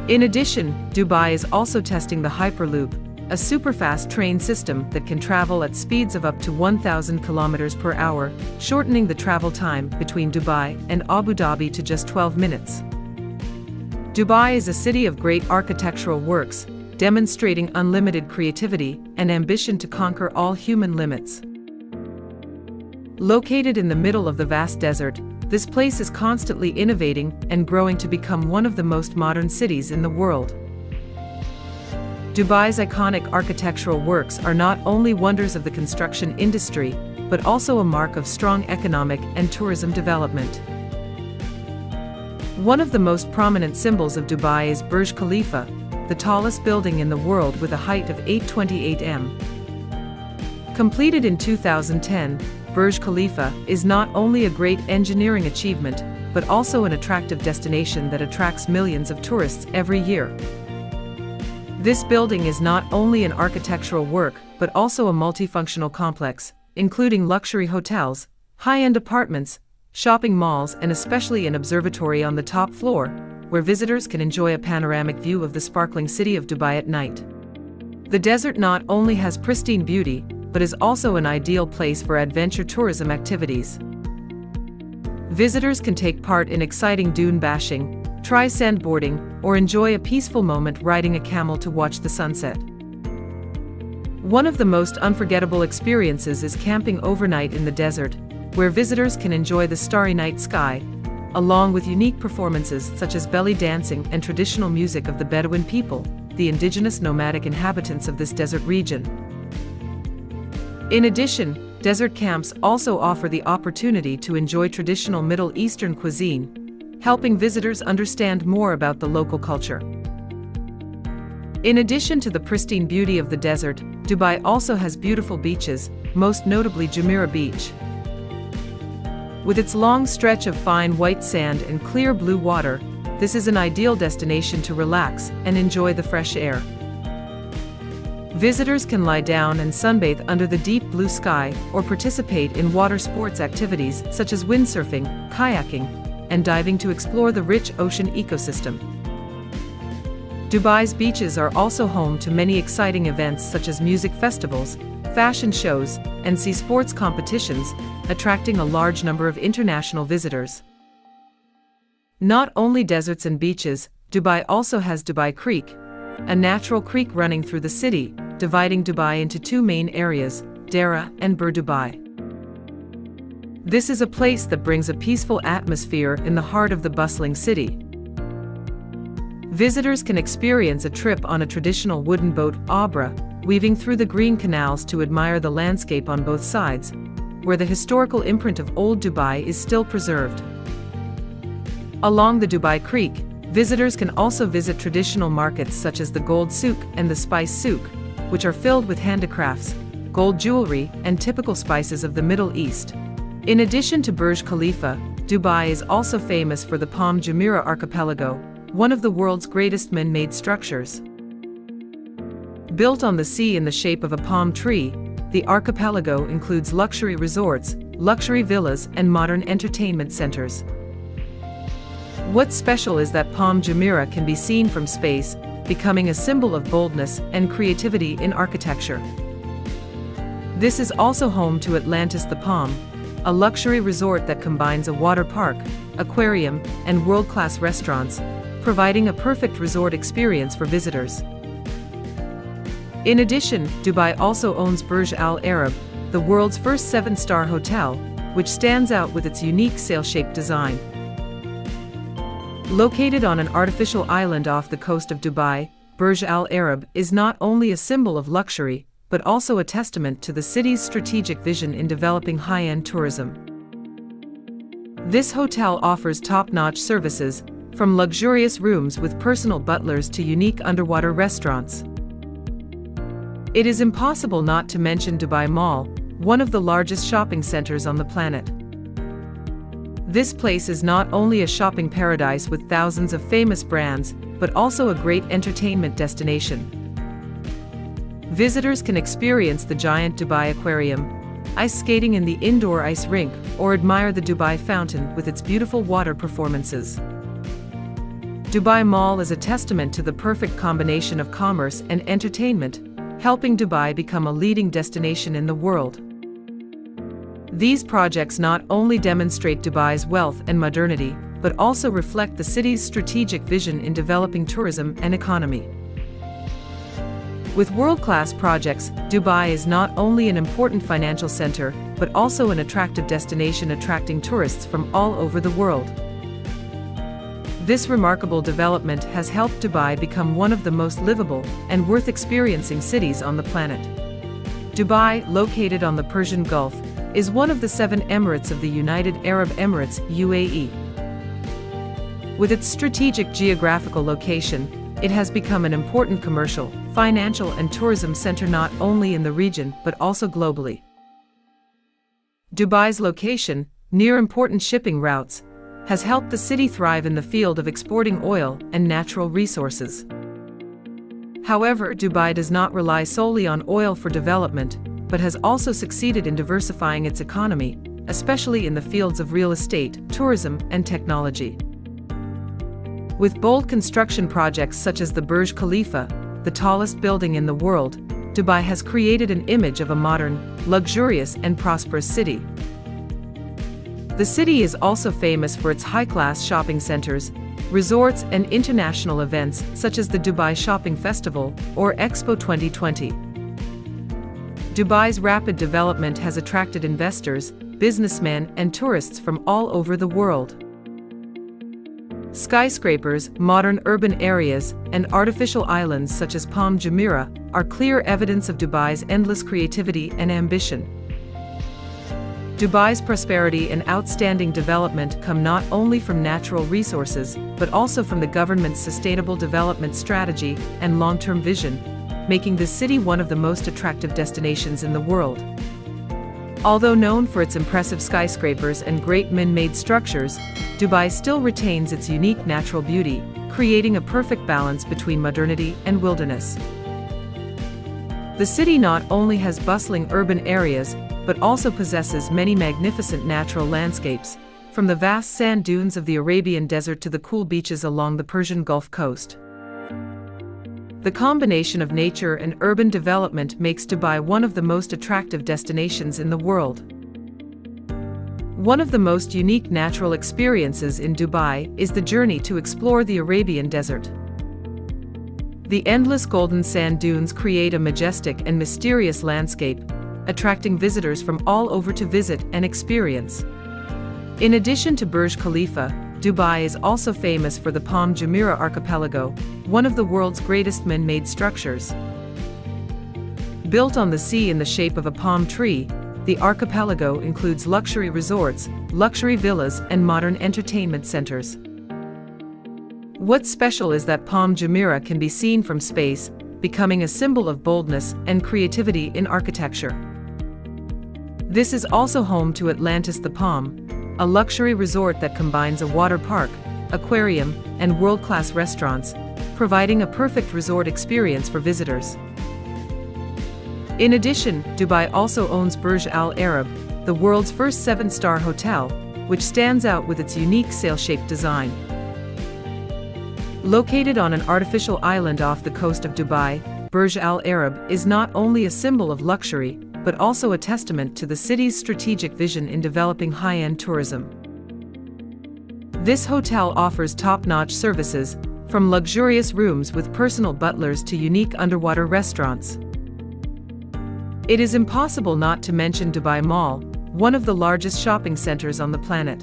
A: In addition, Dubai is also testing the Hyperloop, a superfast train system that can travel at speeds of up to 1,000 kilometers per hour, shortening the travel time between Dubai and Abu Dhabi to just 12 minutes. Dubai is a city of great architectural works, demonstrating unlimited creativity and ambition to conquer all human limits. Located in the middle of the vast desert, this place is constantly innovating and growing to become one of the most modern cities in the world. Dubai's iconic architectural works are not only wonders of the construction industry, but also a mark of strong economic and tourism development. One of the most prominent symbols of Dubai is Burj Khalifa, the tallest building in the world with a height of 828 m. Completed in 2010, Burj Khalifa is not only a great engineering achievement, but also an attractive destination that attracts millions of tourists every year. This building is not only an architectural work, but also a multifunctional complex, including luxury hotels, high-end apartments, shopping malls, and especially an observatory on the top floor, where visitors can enjoy a panoramic view of the sparkling city of Dubai at night. The desert not only has pristine beauty, but is also an ideal place for adventure tourism activities. Visitors can take part in exciting dune bashing, try sandboarding, or enjoy a peaceful moment riding a camel to watch the sunset. One of the most unforgettable experiences is camping overnight in the desert, where visitors can enjoy the starry night sky, along with unique performances such as belly dancing and traditional music of the Bedouin people, the indigenous nomadic inhabitants of this desert region. In addition, desert camps also offer the opportunity to enjoy traditional Middle Eastern cuisine, helping visitors understand more about the local culture. In addition to the pristine beauty of the desert, Dubai also has beautiful beaches, most notably Jumeirah Beach. With its long stretch of fine white sand and clear blue water, this is an ideal destination to relax and enjoy the fresh air. Visitors can lie down and sunbathe under the deep blue sky or participate in water sports activities such as windsurfing, kayaking, and diving to explore the rich ocean ecosystem. Dubai's beaches are also home to many exciting events such as music festivals, fashion shows, and sea sports competitions, attracting a large number of international visitors. Not only deserts and beaches, Dubai also has Dubai Creek, a natural creek running through the city, dividing Dubai into two main areas, Dera and Bur Dubai. This is a place that brings a peaceful atmosphere in the heart of the bustling city. Visitors can experience a trip on a traditional wooden boat, Abra, weaving through the green canals to admire the landscape on both sides, where the historical imprint of old Dubai is still preserved. Along the Dubai Creek, visitors can also visit traditional markets such as the Gold Souk and the Spice Souk, which are filled with handicrafts, gold jewelry, and typical spices of the Middle East. In addition to Burj Khalifa, Dubai is also famous for the Palm Jumeirah Archipelago, one of the world's greatest man-made structures. Built on the sea in the shape of a palm tree, the archipelago includes luxury resorts, luxury villas, and modern entertainment centers. What's special is that Palm Jumeirah can be seen from space, becoming a symbol of boldness and creativity in architecture. This is also home to Atlantis the Palm, a luxury resort that combines a water park, aquarium, and world-class restaurants, providing a perfect resort experience for visitors. In addition, Dubai also owns Burj Al Arab, the world's first 7-star hotel, which stands out with its unique sail-shaped design. Located on an artificial island off the coast of Dubai, Burj Al Arab is not only a symbol of luxury, but also a testament to the city's strategic vision in developing high-end tourism. This hotel offers top-notch services, from luxurious rooms with personal butlers to unique underwater restaurants. It is impossible not to mention Dubai Mall, one of the largest shopping centers on the planet. This place is not only a shopping paradise with thousands of famous brands, but also a great entertainment destination. Visitors can experience the giant Dubai Aquarium, ice skating in the indoor ice rink, or admire the Dubai Fountain with its beautiful water performances. Dubai Mall is a testament to the perfect combination of commerce and entertainment, helping Dubai become a leading destination in the world. These projects not only demonstrate Dubai's wealth and modernity, but also reflect the city's strategic vision in developing tourism and economy. With world-class projects, Dubai is not only an important financial center, but also an attractive destination attracting tourists from all over the world. This remarkable development has helped Dubai become one of the most livable and worth experiencing cities on the planet. Dubai, located on the Persian Gulf, is one of the 7 emirates of the United Arab Emirates (UAE). With its strategic geographical location, it has become an important commercial, financial and tourism center not only in the region but also globally. Dubai's location, near important shipping routes, has helped the city thrive in the field of exporting oil and natural resources. However, Dubai does not rely solely on oil for development, but has also succeeded in diversifying its economy, especially in the fields of real estate, tourism, and technology. With bold construction projects such as the Burj Khalifa, the tallest building in the world, Dubai has created an image of a modern, luxurious, and prosperous city. The city is also famous for its high-class shopping centers, resorts, and international events such as the Dubai Shopping Festival or Expo 2020. Dubai's rapid development has attracted investors, businessmen, and tourists from all over the world. Skyscrapers, modern urban areas, and artificial islands such as Palm Jumeirah are clear evidence of Dubai's endless creativity and ambition. Dubai's prosperity and outstanding development come not only from natural resources, but also from the government's sustainable development strategy and long-term vision, making the city one of the most attractive destinations in the world. Although known for its impressive skyscrapers and great man-made structures, Dubai still retains its unique natural beauty, creating a perfect balance between modernity and wilderness. The city not only has bustling urban areas, but also possesses many magnificent natural landscapes, from the vast sand dunes of the Arabian Desert to the cool beaches along the Persian Gulf Coast. The combination of nature and urban development makes Dubai one of the most attractive destinations in the world. One of the most unique natural experiences in Dubai is the journey to explore the Arabian Desert. The endless golden sand dunes create a majestic and mysterious landscape, attracting visitors from all over to visit and experience. In addition to Burj Khalifa, Dubai is also famous for the Palm Jumeirah archipelago, one of the world's greatest man-made structures. Built on the sea in the shape of a palm tree, the archipelago includes luxury resorts, luxury villas, and modern entertainment centers. What's special is that Palm Jumeirah can be seen from space, becoming a symbol of boldness and creativity in architecture. This is also home to Atlantis the Palm, a luxury resort that combines a water park, aquarium, and world-class restaurants, providing a perfect resort experience for visitors. In addition, Dubai also owns Burj Al Arab, the world's first 7-star hotel, which stands out with its unique sail-shaped design. Located on an artificial island off the coast of Dubai, Burj Al Arab is not only a symbol of luxury, but also a testament to the city's strategic vision in developing high-end tourism. This hotel offers top-notch services, from luxurious rooms with personal butlers to unique underwater restaurants. It is impossible not to mention Dubai Mall, one of the largest shopping centers on the planet.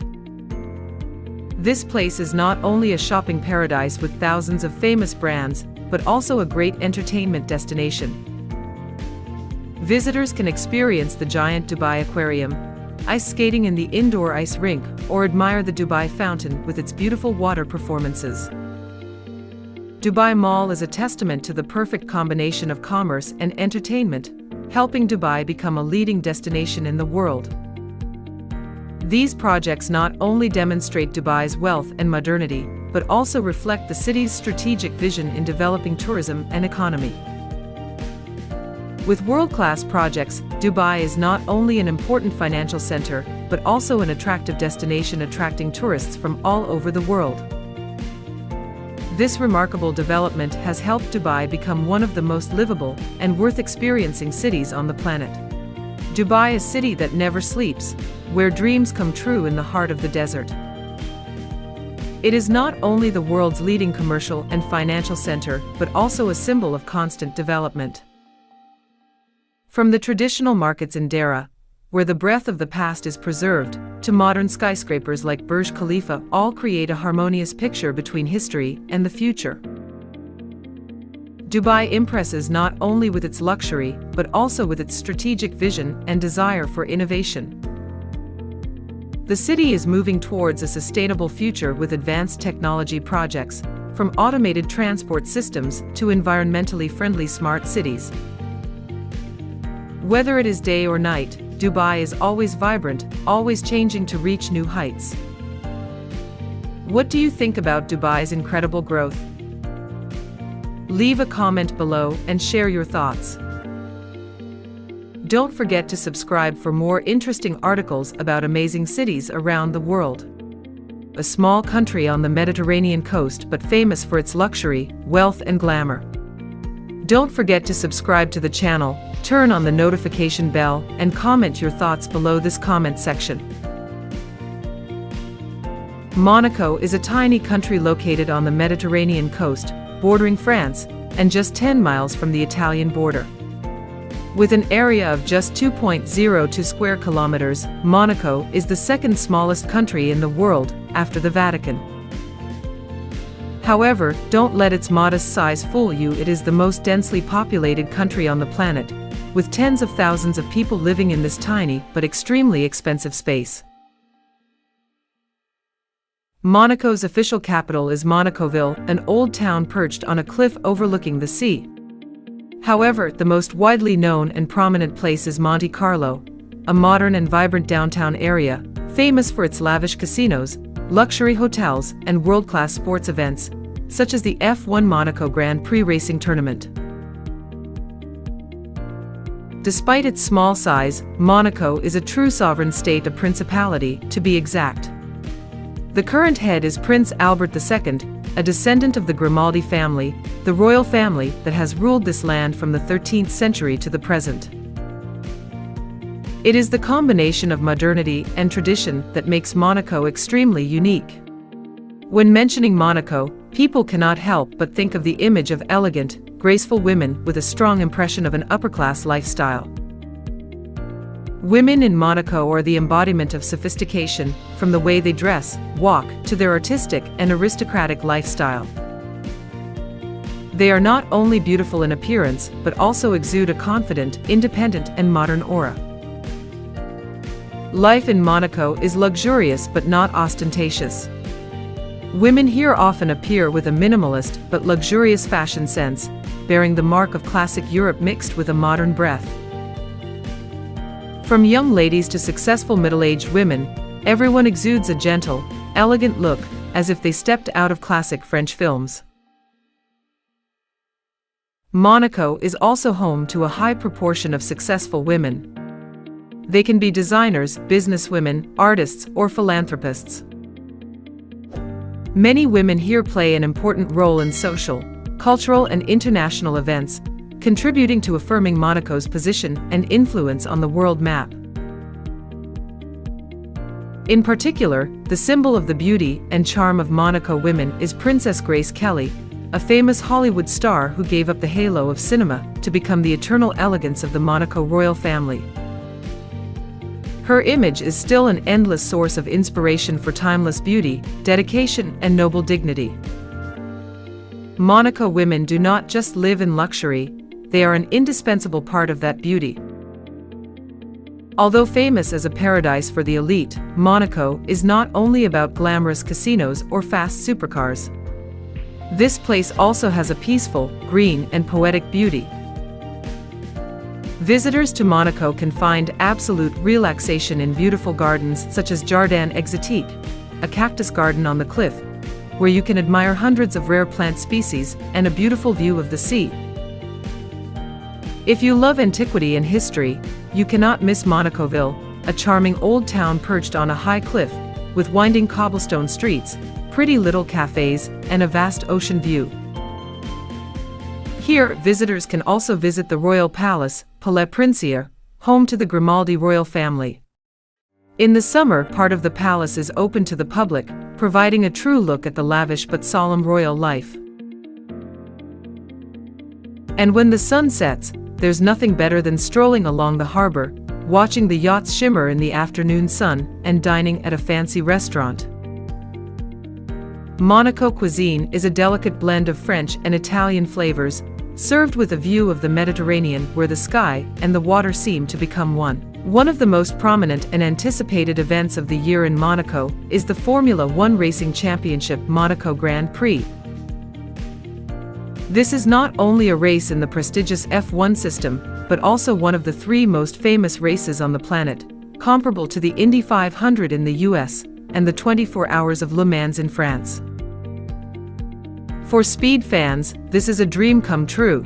A: This place is not only a shopping paradise with thousands of famous brands, but also a great entertainment destination. Visitors can experience the giant Dubai Aquarium, ice skating in the indoor ice rink, or admire the Dubai Fountain with its beautiful water performances. Dubai Mall is a testament to the perfect combination of commerce and entertainment, helping Dubai become a leading destination in the world. These projects not only demonstrate Dubai's wealth and modernity, but also reflect the city's strategic vision in developing tourism and economy. With world-class projects, Dubai is not only an important financial center, but also an attractive destination attracting tourists from all over the world. This remarkable development has helped Dubai become one of the most livable and worth experiencing cities on the planet. Dubai is a city that never sleeps, where dreams come true in the heart of the desert. It is not only the world's leading commercial and financial center, but also a symbol of constant development. From the traditional markets in Dera, where the breath of the past is preserved, to modern skyscrapers like Burj Khalifa, all create a harmonious picture between history and the future. Dubai impresses not only with its luxury, but also with its strategic vision and desire for innovation. The city is moving towards a sustainable future with advanced technology projects, from automated transport systems to environmentally friendly smart cities. Whether it is day or night, Dubai is always vibrant, always changing to reach new heights. What do you think about Dubai's incredible growth? Leave a comment below and share your thoughts. Don't forget to subscribe for more interesting articles about amazing cities around the world. A small country on the Mediterranean coast but famous for its luxury, wealth and glamour. Don't forget to subscribe to the channel, turn on the notification bell, and comment your thoughts below this comment section. Monaco is a tiny country located on the Mediterranean coast, bordering France, and just 10 miles from the Italian border. With an area of just 2.02 square kilometers, Monaco is the second smallest country in the world, after the Vatican. However, don't let its modest size fool you. It is the most densely populated country on the planet, with tens of thousands of people living in this tiny but extremely expensive space. Monaco's official capital is Monacoville, an old town perched on a cliff overlooking the sea. However, the most widely known and prominent place is Monte Carlo, a modern and vibrant downtown area, famous for its lavish casinos, luxury hotels, and world-class sports events, such as the F1 Monaco Grand Prix racing tournament. Despite its small size, Monaco is a true sovereign state, a principality, to be exact. The current head is Prince Albert II, a descendant of the Grimaldi family, the royal family that has ruled this land from the 13th century to the present. It is the combination of modernity and tradition that makes Monaco extremely unique. When mentioning Monaco, people cannot help but think of the image of elegant, graceful women with a strong impression of an upper-class lifestyle. Women in Monaco are the embodiment of sophistication, from the way they dress, walk, to their artistic and aristocratic lifestyle. They are not only beautiful in appearance, but also exude a confident, independent, and modern aura. Life in Monaco is luxurious but not ostentatious. Women here often appear with a minimalist but luxurious fashion sense, bearing the mark of classic Europe mixed with a modern breath. From young ladies to successful middle-aged women, everyone exudes a gentle, elegant look, as if they stepped out of classic French films. Monaco is also home to a high proportion of successful women. They can be designers, businesswomen, artists, or philanthropists. Many women here play an important role in social, cultural, and international events, contributing to affirming Monaco's position and influence on the world map. In particular, the symbol of the beauty and charm of Monaco women is Princess Grace Kelly, a famous Hollywood star who gave up the halo of cinema to become the eternal elegance of the Monaco royal family. Her image is still an endless source of inspiration for timeless beauty, dedication, and noble dignity. Monaco women do not just live in luxury, they are an indispensable part of that beauty. Although famous as a paradise for the elite, Monaco is not only about glamorous casinos or fast supercars. This place also has a peaceful, green, and poetic beauty. Visitors to Monaco can find absolute relaxation in beautiful gardens such as Jardin Exotique, a cactus garden on the cliff, where you can admire hundreds of rare plant species and a beautiful view of the sea. If you love antiquity and history, you cannot miss Monacoville, a charming old town perched on a high cliff, with winding cobblestone streets, pretty little cafes, and a vast ocean view. Here, visitors can also visit the royal palace, Palais Princier, home to the Grimaldi royal family. In the summer, part of the palace is open to the public, providing a true look at the lavish but solemn royal life. And when the sun sets, there's nothing better than strolling along the harbor, watching the yachts shimmer in the afternoon sun, and dining at a fancy restaurant. Monaco cuisine is a delicate blend of French and Italian flavors, served with a view of the Mediterranean where the sky and the water seem to become one. One of the most prominent and anticipated events of the year in Monaco is the Formula One Racing Championship Monaco Grand Prix. This is not only a race in the prestigious F1 system, but also one of the three most famous races on the planet, comparable to the Indy 500 in the US and the 24 Hours of Le Mans in France. For speed fans, this is a dream come true.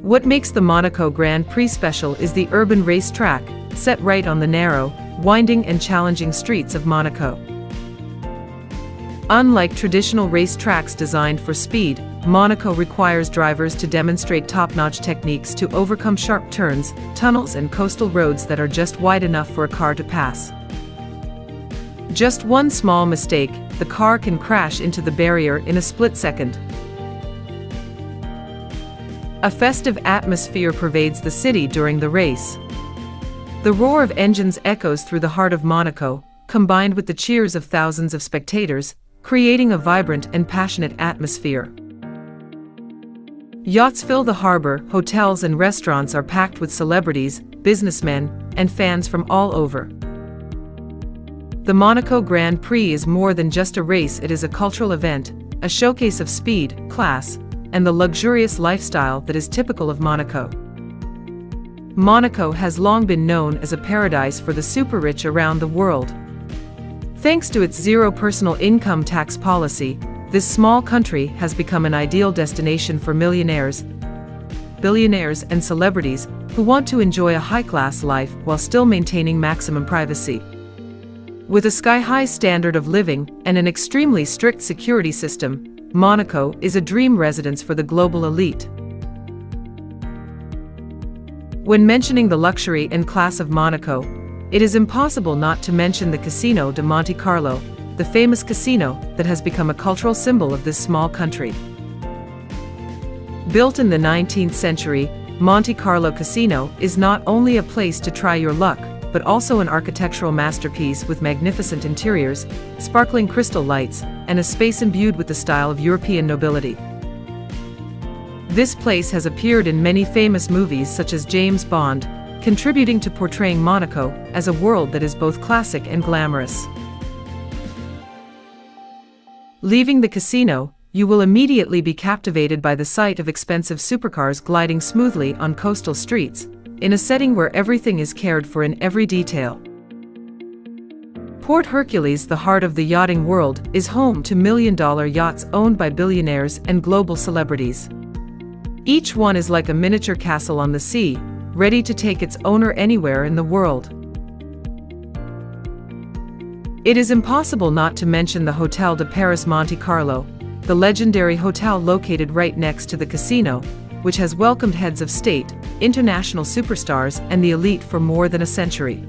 A: What makes the Monaco Grand Prix special is the urban racetrack, set right on the narrow, winding and challenging streets of Monaco. Unlike traditional racetracks designed for speed, Monaco requires drivers to demonstrate top-notch techniques to overcome sharp turns, tunnels and coastal roads that are just wide enough for a car to pass. Just one small mistake, the car can crash into the barrier in a split second. A festive atmosphere pervades the city during the race. The roar of engines echoes through the heart of Monaco, combined with the cheers of thousands of spectators, creating a vibrant and passionate atmosphere. Yachts fill the harbor, hotels and restaurants are packed with celebrities, businessmen, and fans from all over. The Monaco Grand Prix is more than just a race, it is a cultural event, a showcase of speed, class, and the luxurious lifestyle that is typical of Monaco. Monaco has long been known as a paradise for the super-rich around the world. Thanks to its zero personal income tax policy, this small country has become an ideal destination for millionaires, billionaires and celebrities who want to enjoy a high-class life while still maintaining maximum privacy. With a sky-high standard of living and an extremely strict security system, Monaco is a dream residence for the global elite. When mentioning the luxury and class of Monaco, it is impossible not to mention the Casino de Monte Carlo, the famous casino that has become a cultural symbol of this small country. Built in the 19th century, Monte Carlo Casino is not only a place to try your luck, but also an architectural masterpiece with magnificent interiors, sparkling crystal lights, and a space imbued with the style of European nobility. This place has appeared in many famous movies such as James Bond, contributing to portraying Monaco as a world that is both classic and glamorous. Leaving the casino, you will immediately be captivated by the sight of expensive supercars gliding smoothly on coastal streets, in a setting where everything is cared for in every detail. Port Hercules, the heart of the yachting world, is home to million-dollar yachts owned by billionaires and global celebrities. Each one is like a miniature castle on the sea, ready to take its owner anywhere in the world. It is impossible not to mention the Hotel de Paris Monte Carlo, the legendary hotel located right next to the casino, which has welcomed heads of state, international superstars, and the elite for more than a century.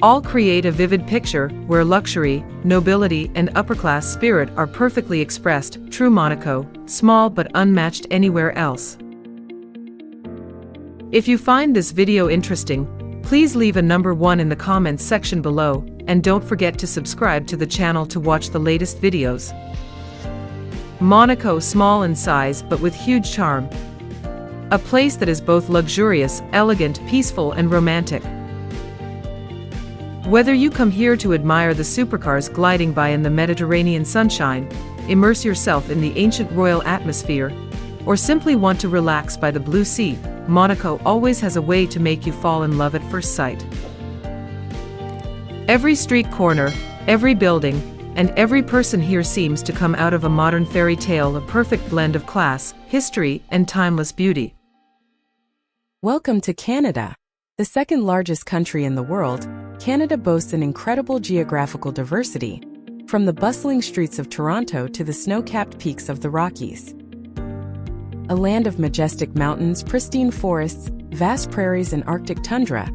A: All create a vivid picture where luxury, nobility, and upper-class spirit are perfectly expressed. True Monaco, small but unmatched anywhere else. If you find this video interesting, please leave a number 1 in the comments section below, and don't forget to subscribe to the channel to watch the latest videos. Monaco, small in size but with huge charm. A place that is both luxurious, elegant, peaceful, and romantic. Whether you come here to admire the supercars gliding by in the Mediterranean sunshine, immerse yourself in the ancient royal atmosphere, or simply want to relax by the blue sea, Monaco always has a way to make you fall in love at first sight. Every street corner, every building, and every person here seems to come out of a modern fairy tale, a perfect blend of class, history, and timeless beauty.
B: Welcome to Canada. The second largest country in the world, Canada boasts an incredible geographical diversity, from the bustling streets of Toronto to the snow-capped peaks of the Rockies. A land of majestic mountains, pristine forests, vast prairies, and Arctic tundra,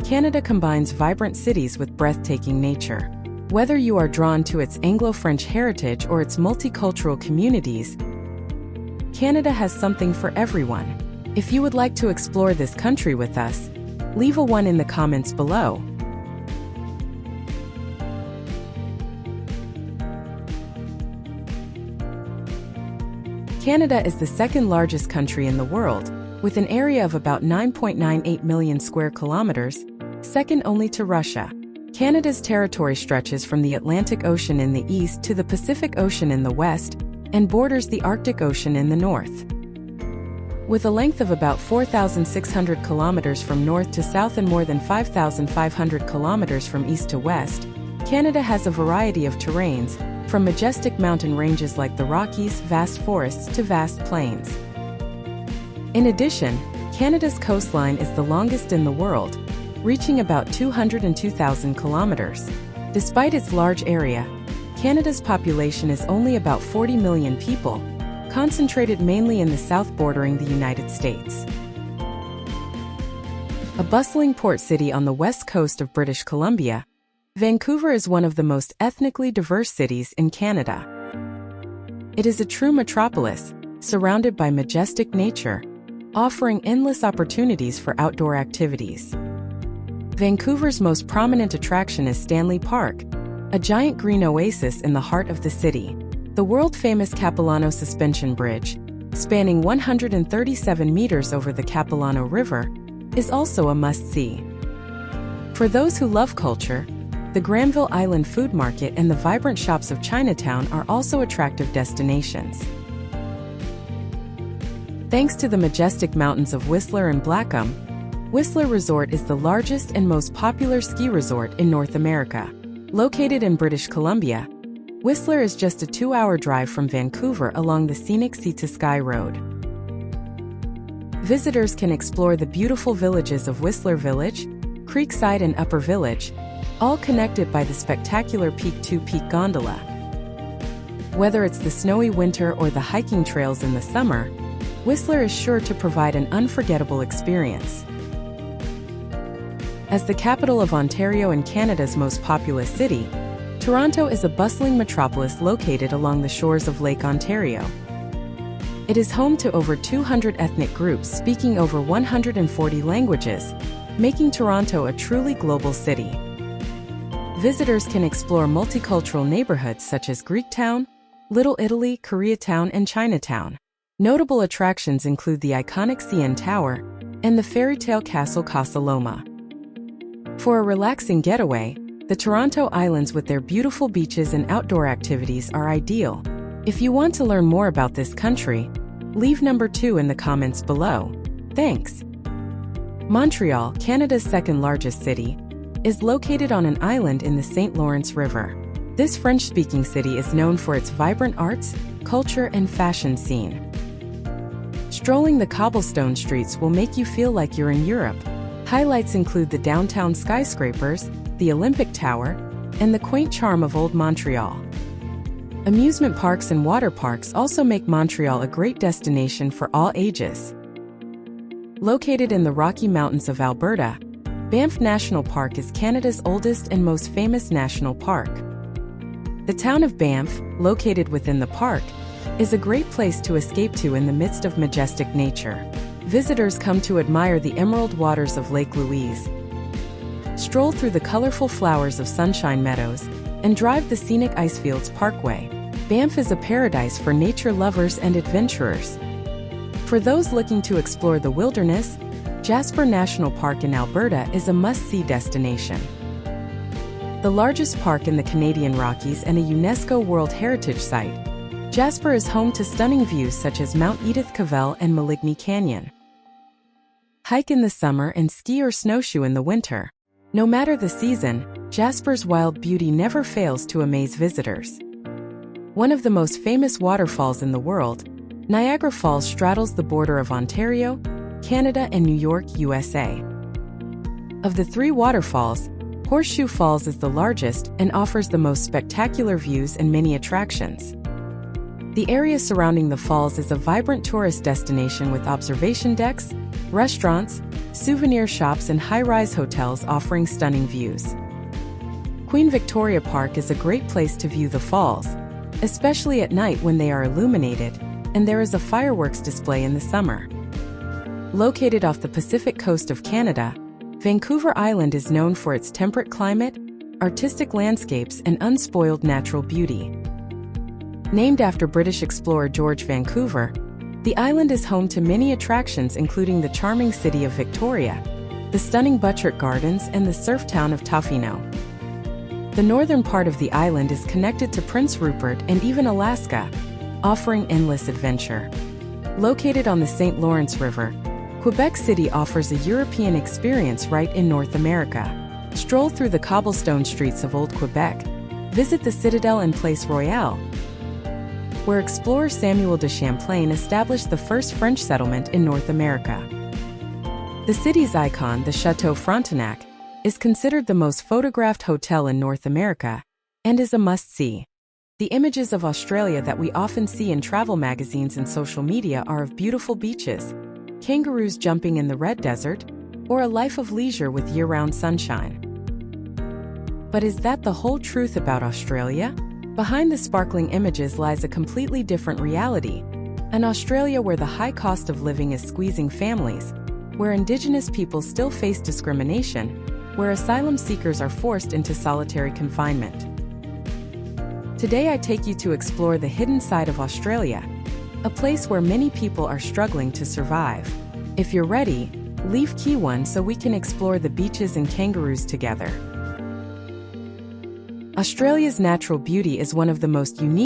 B: Canada combines vibrant cities with breathtaking nature. Whether you are drawn to its Anglo-French heritage or its multicultural communities, Canada has something for everyone. If you would like to explore this country with us, leave a 1 in the comments below. Canada is the second largest country in the world, with an area of about 9.98 million square kilometers, second only to Russia. Canada's territory stretches from the Atlantic Ocean in the east to the Pacific Ocean in the west, and borders the Arctic Ocean in the north. With a length of about 4,600 kilometers from north to south and more than 5,500 kilometers from east to west, Canada has a variety of terrains, from majestic mountain ranges like the Rockies, vast forests to vast plains. In addition, Canada's coastline is the longest in the world, reaching about 202,000 kilometers. Despite its large area, Canada's population is only about 40 million people, concentrated mainly in the south bordering the United States. A bustling port city on the west coast of British Columbia, Vancouver is one of the most ethnically diverse cities in Canada. It is a true metropolis, surrounded by majestic nature, offering endless opportunities for outdoor activities. Vancouver's most prominent attraction is Stanley Park, a giant green oasis in the heart of the city. The world-famous Capilano Suspension Bridge, spanning 137 meters over the Capilano River, is also a must-see. For those who love culture, the Granville Island Food Market and the vibrant shops of Chinatown are also attractive destinations. Thanks to the majestic mountains of Whistler and Blackham, Whistler Resort is the largest and most popular ski resort in North America. Located in British Columbia, Whistler is just a 2-hour drive from Vancouver along the scenic Sea to Sky Road. Visitors can explore the beautiful villages of Whistler Village, Creekside and Upper Village, all connected by the spectacular Peak 2 Peak Gondola. Whether it's the snowy winter or the hiking trails in the summer, Whistler is sure to provide an unforgettable experience. As the capital of Ontario and Canada's most populous city, Toronto is a bustling metropolis located along the shores of Lake Ontario. It is home to over 200 ethnic groups speaking over 140 languages, making Toronto a truly global city. Visitors can explore multicultural neighborhoods such as Greektown, Little Italy, Koreatown, and Chinatown. Notable attractions include the iconic CN Tower and the fairy-tale castle Casa Loma. For a relaxing getaway, the Toronto Islands with their beautiful beaches and outdoor activities are ideal. If you want to learn more about this country, leave number 2 in the comments below. Thanks! Montreal, Canada's second largest city, is located on an island in the St. Lawrence River. This French-speaking city is known for its vibrant arts, culture, and fashion scene. Strolling the cobblestone streets will make you feel like you're in Europe. Highlights include the downtown skyscrapers, the Olympic Tower, and the quaint charm of Old Montreal. Amusement parks and water parks also make Montreal a great destination for all ages. Located in the Rocky Mountains of Alberta, Banff National Park is Canada's oldest and most famous national park. The town of Banff, located within the park, is a great place to escape to in the midst of majestic nature. Visitors come to admire the emerald waters of Lake Louise, stroll through the colorful flowers of Sunshine Meadows, and drive the scenic Icefields Parkway. Banff is a paradise for nature lovers and adventurers. For those looking to explore the wilderness, Jasper National Park in Alberta is a must-see destination. The largest park in the Canadian Rockies and a UNESCO World Heritage Site, Jasper is home to stunning views such as Mount Edith Cavell and Maligne Canyon. Hike in the summer and ski or snowshoe in the winter. No matter the season, Jasper's wild beauty never fails to amaze visitors. One of the most famous waterfalls in the world, Niagara Falls straddles the border of Ontario, Canada and New York, USA. Of the 3 waterfalls, Horseshoe Falls is the largest and offers the most spectacular views and many attractions. The area surrounding the falls is a vibrant tourist destination with observation decks, restaurants, souvenir shops and high-rise hotels offering stunning views. Queen Victoria Park is a great place to view the falls, especially at night when they are illuminated, and there is a fireworks display in the summer. Located off the Pacific coast of Canada, Vancouver Island is known for its temperate climate, artistic landscapes and unspoiled natural beauty. Named after British explorer George Vancouver, The island is home to many attractions including the charming city of Victoria, the stunning Butchart Gardens, and the surf town of Tofino. The northern part of the island is connected to Prince Rupert and even Alaska, offering endless adventure. Located on the St. Lawrence River, Quebec City offers a European experience right in North America. Stroll through the cobblestone streets of Old Quebec, visit the Citadel and Place Royale, where explorer Samuel de Champlain established the first French settlement in North America. The city's icon, the Chateau Frontenac, is considered the most photographed hotel in North America and is a must-see. The images of Australia that we often see in travel magazines and social media are of beautiful beaches, kangaroos jumping in the red desert, or a life of leisure with year-round sunshine. But is that the whole truth about Australia? Behind the sparkling images lies a completely different reality. An Australia where the high cost of living is squeezing families, where Indigenous people still face discrimination, where asylum seekers are forced into solitary confinement. Today I take you to explore the hidden side of Australia, a place where many people are struggling to survive. If you're ready, leave key 1 so we can explore the beaches and kangaroos together. Australia's natural beauty is one of the most unique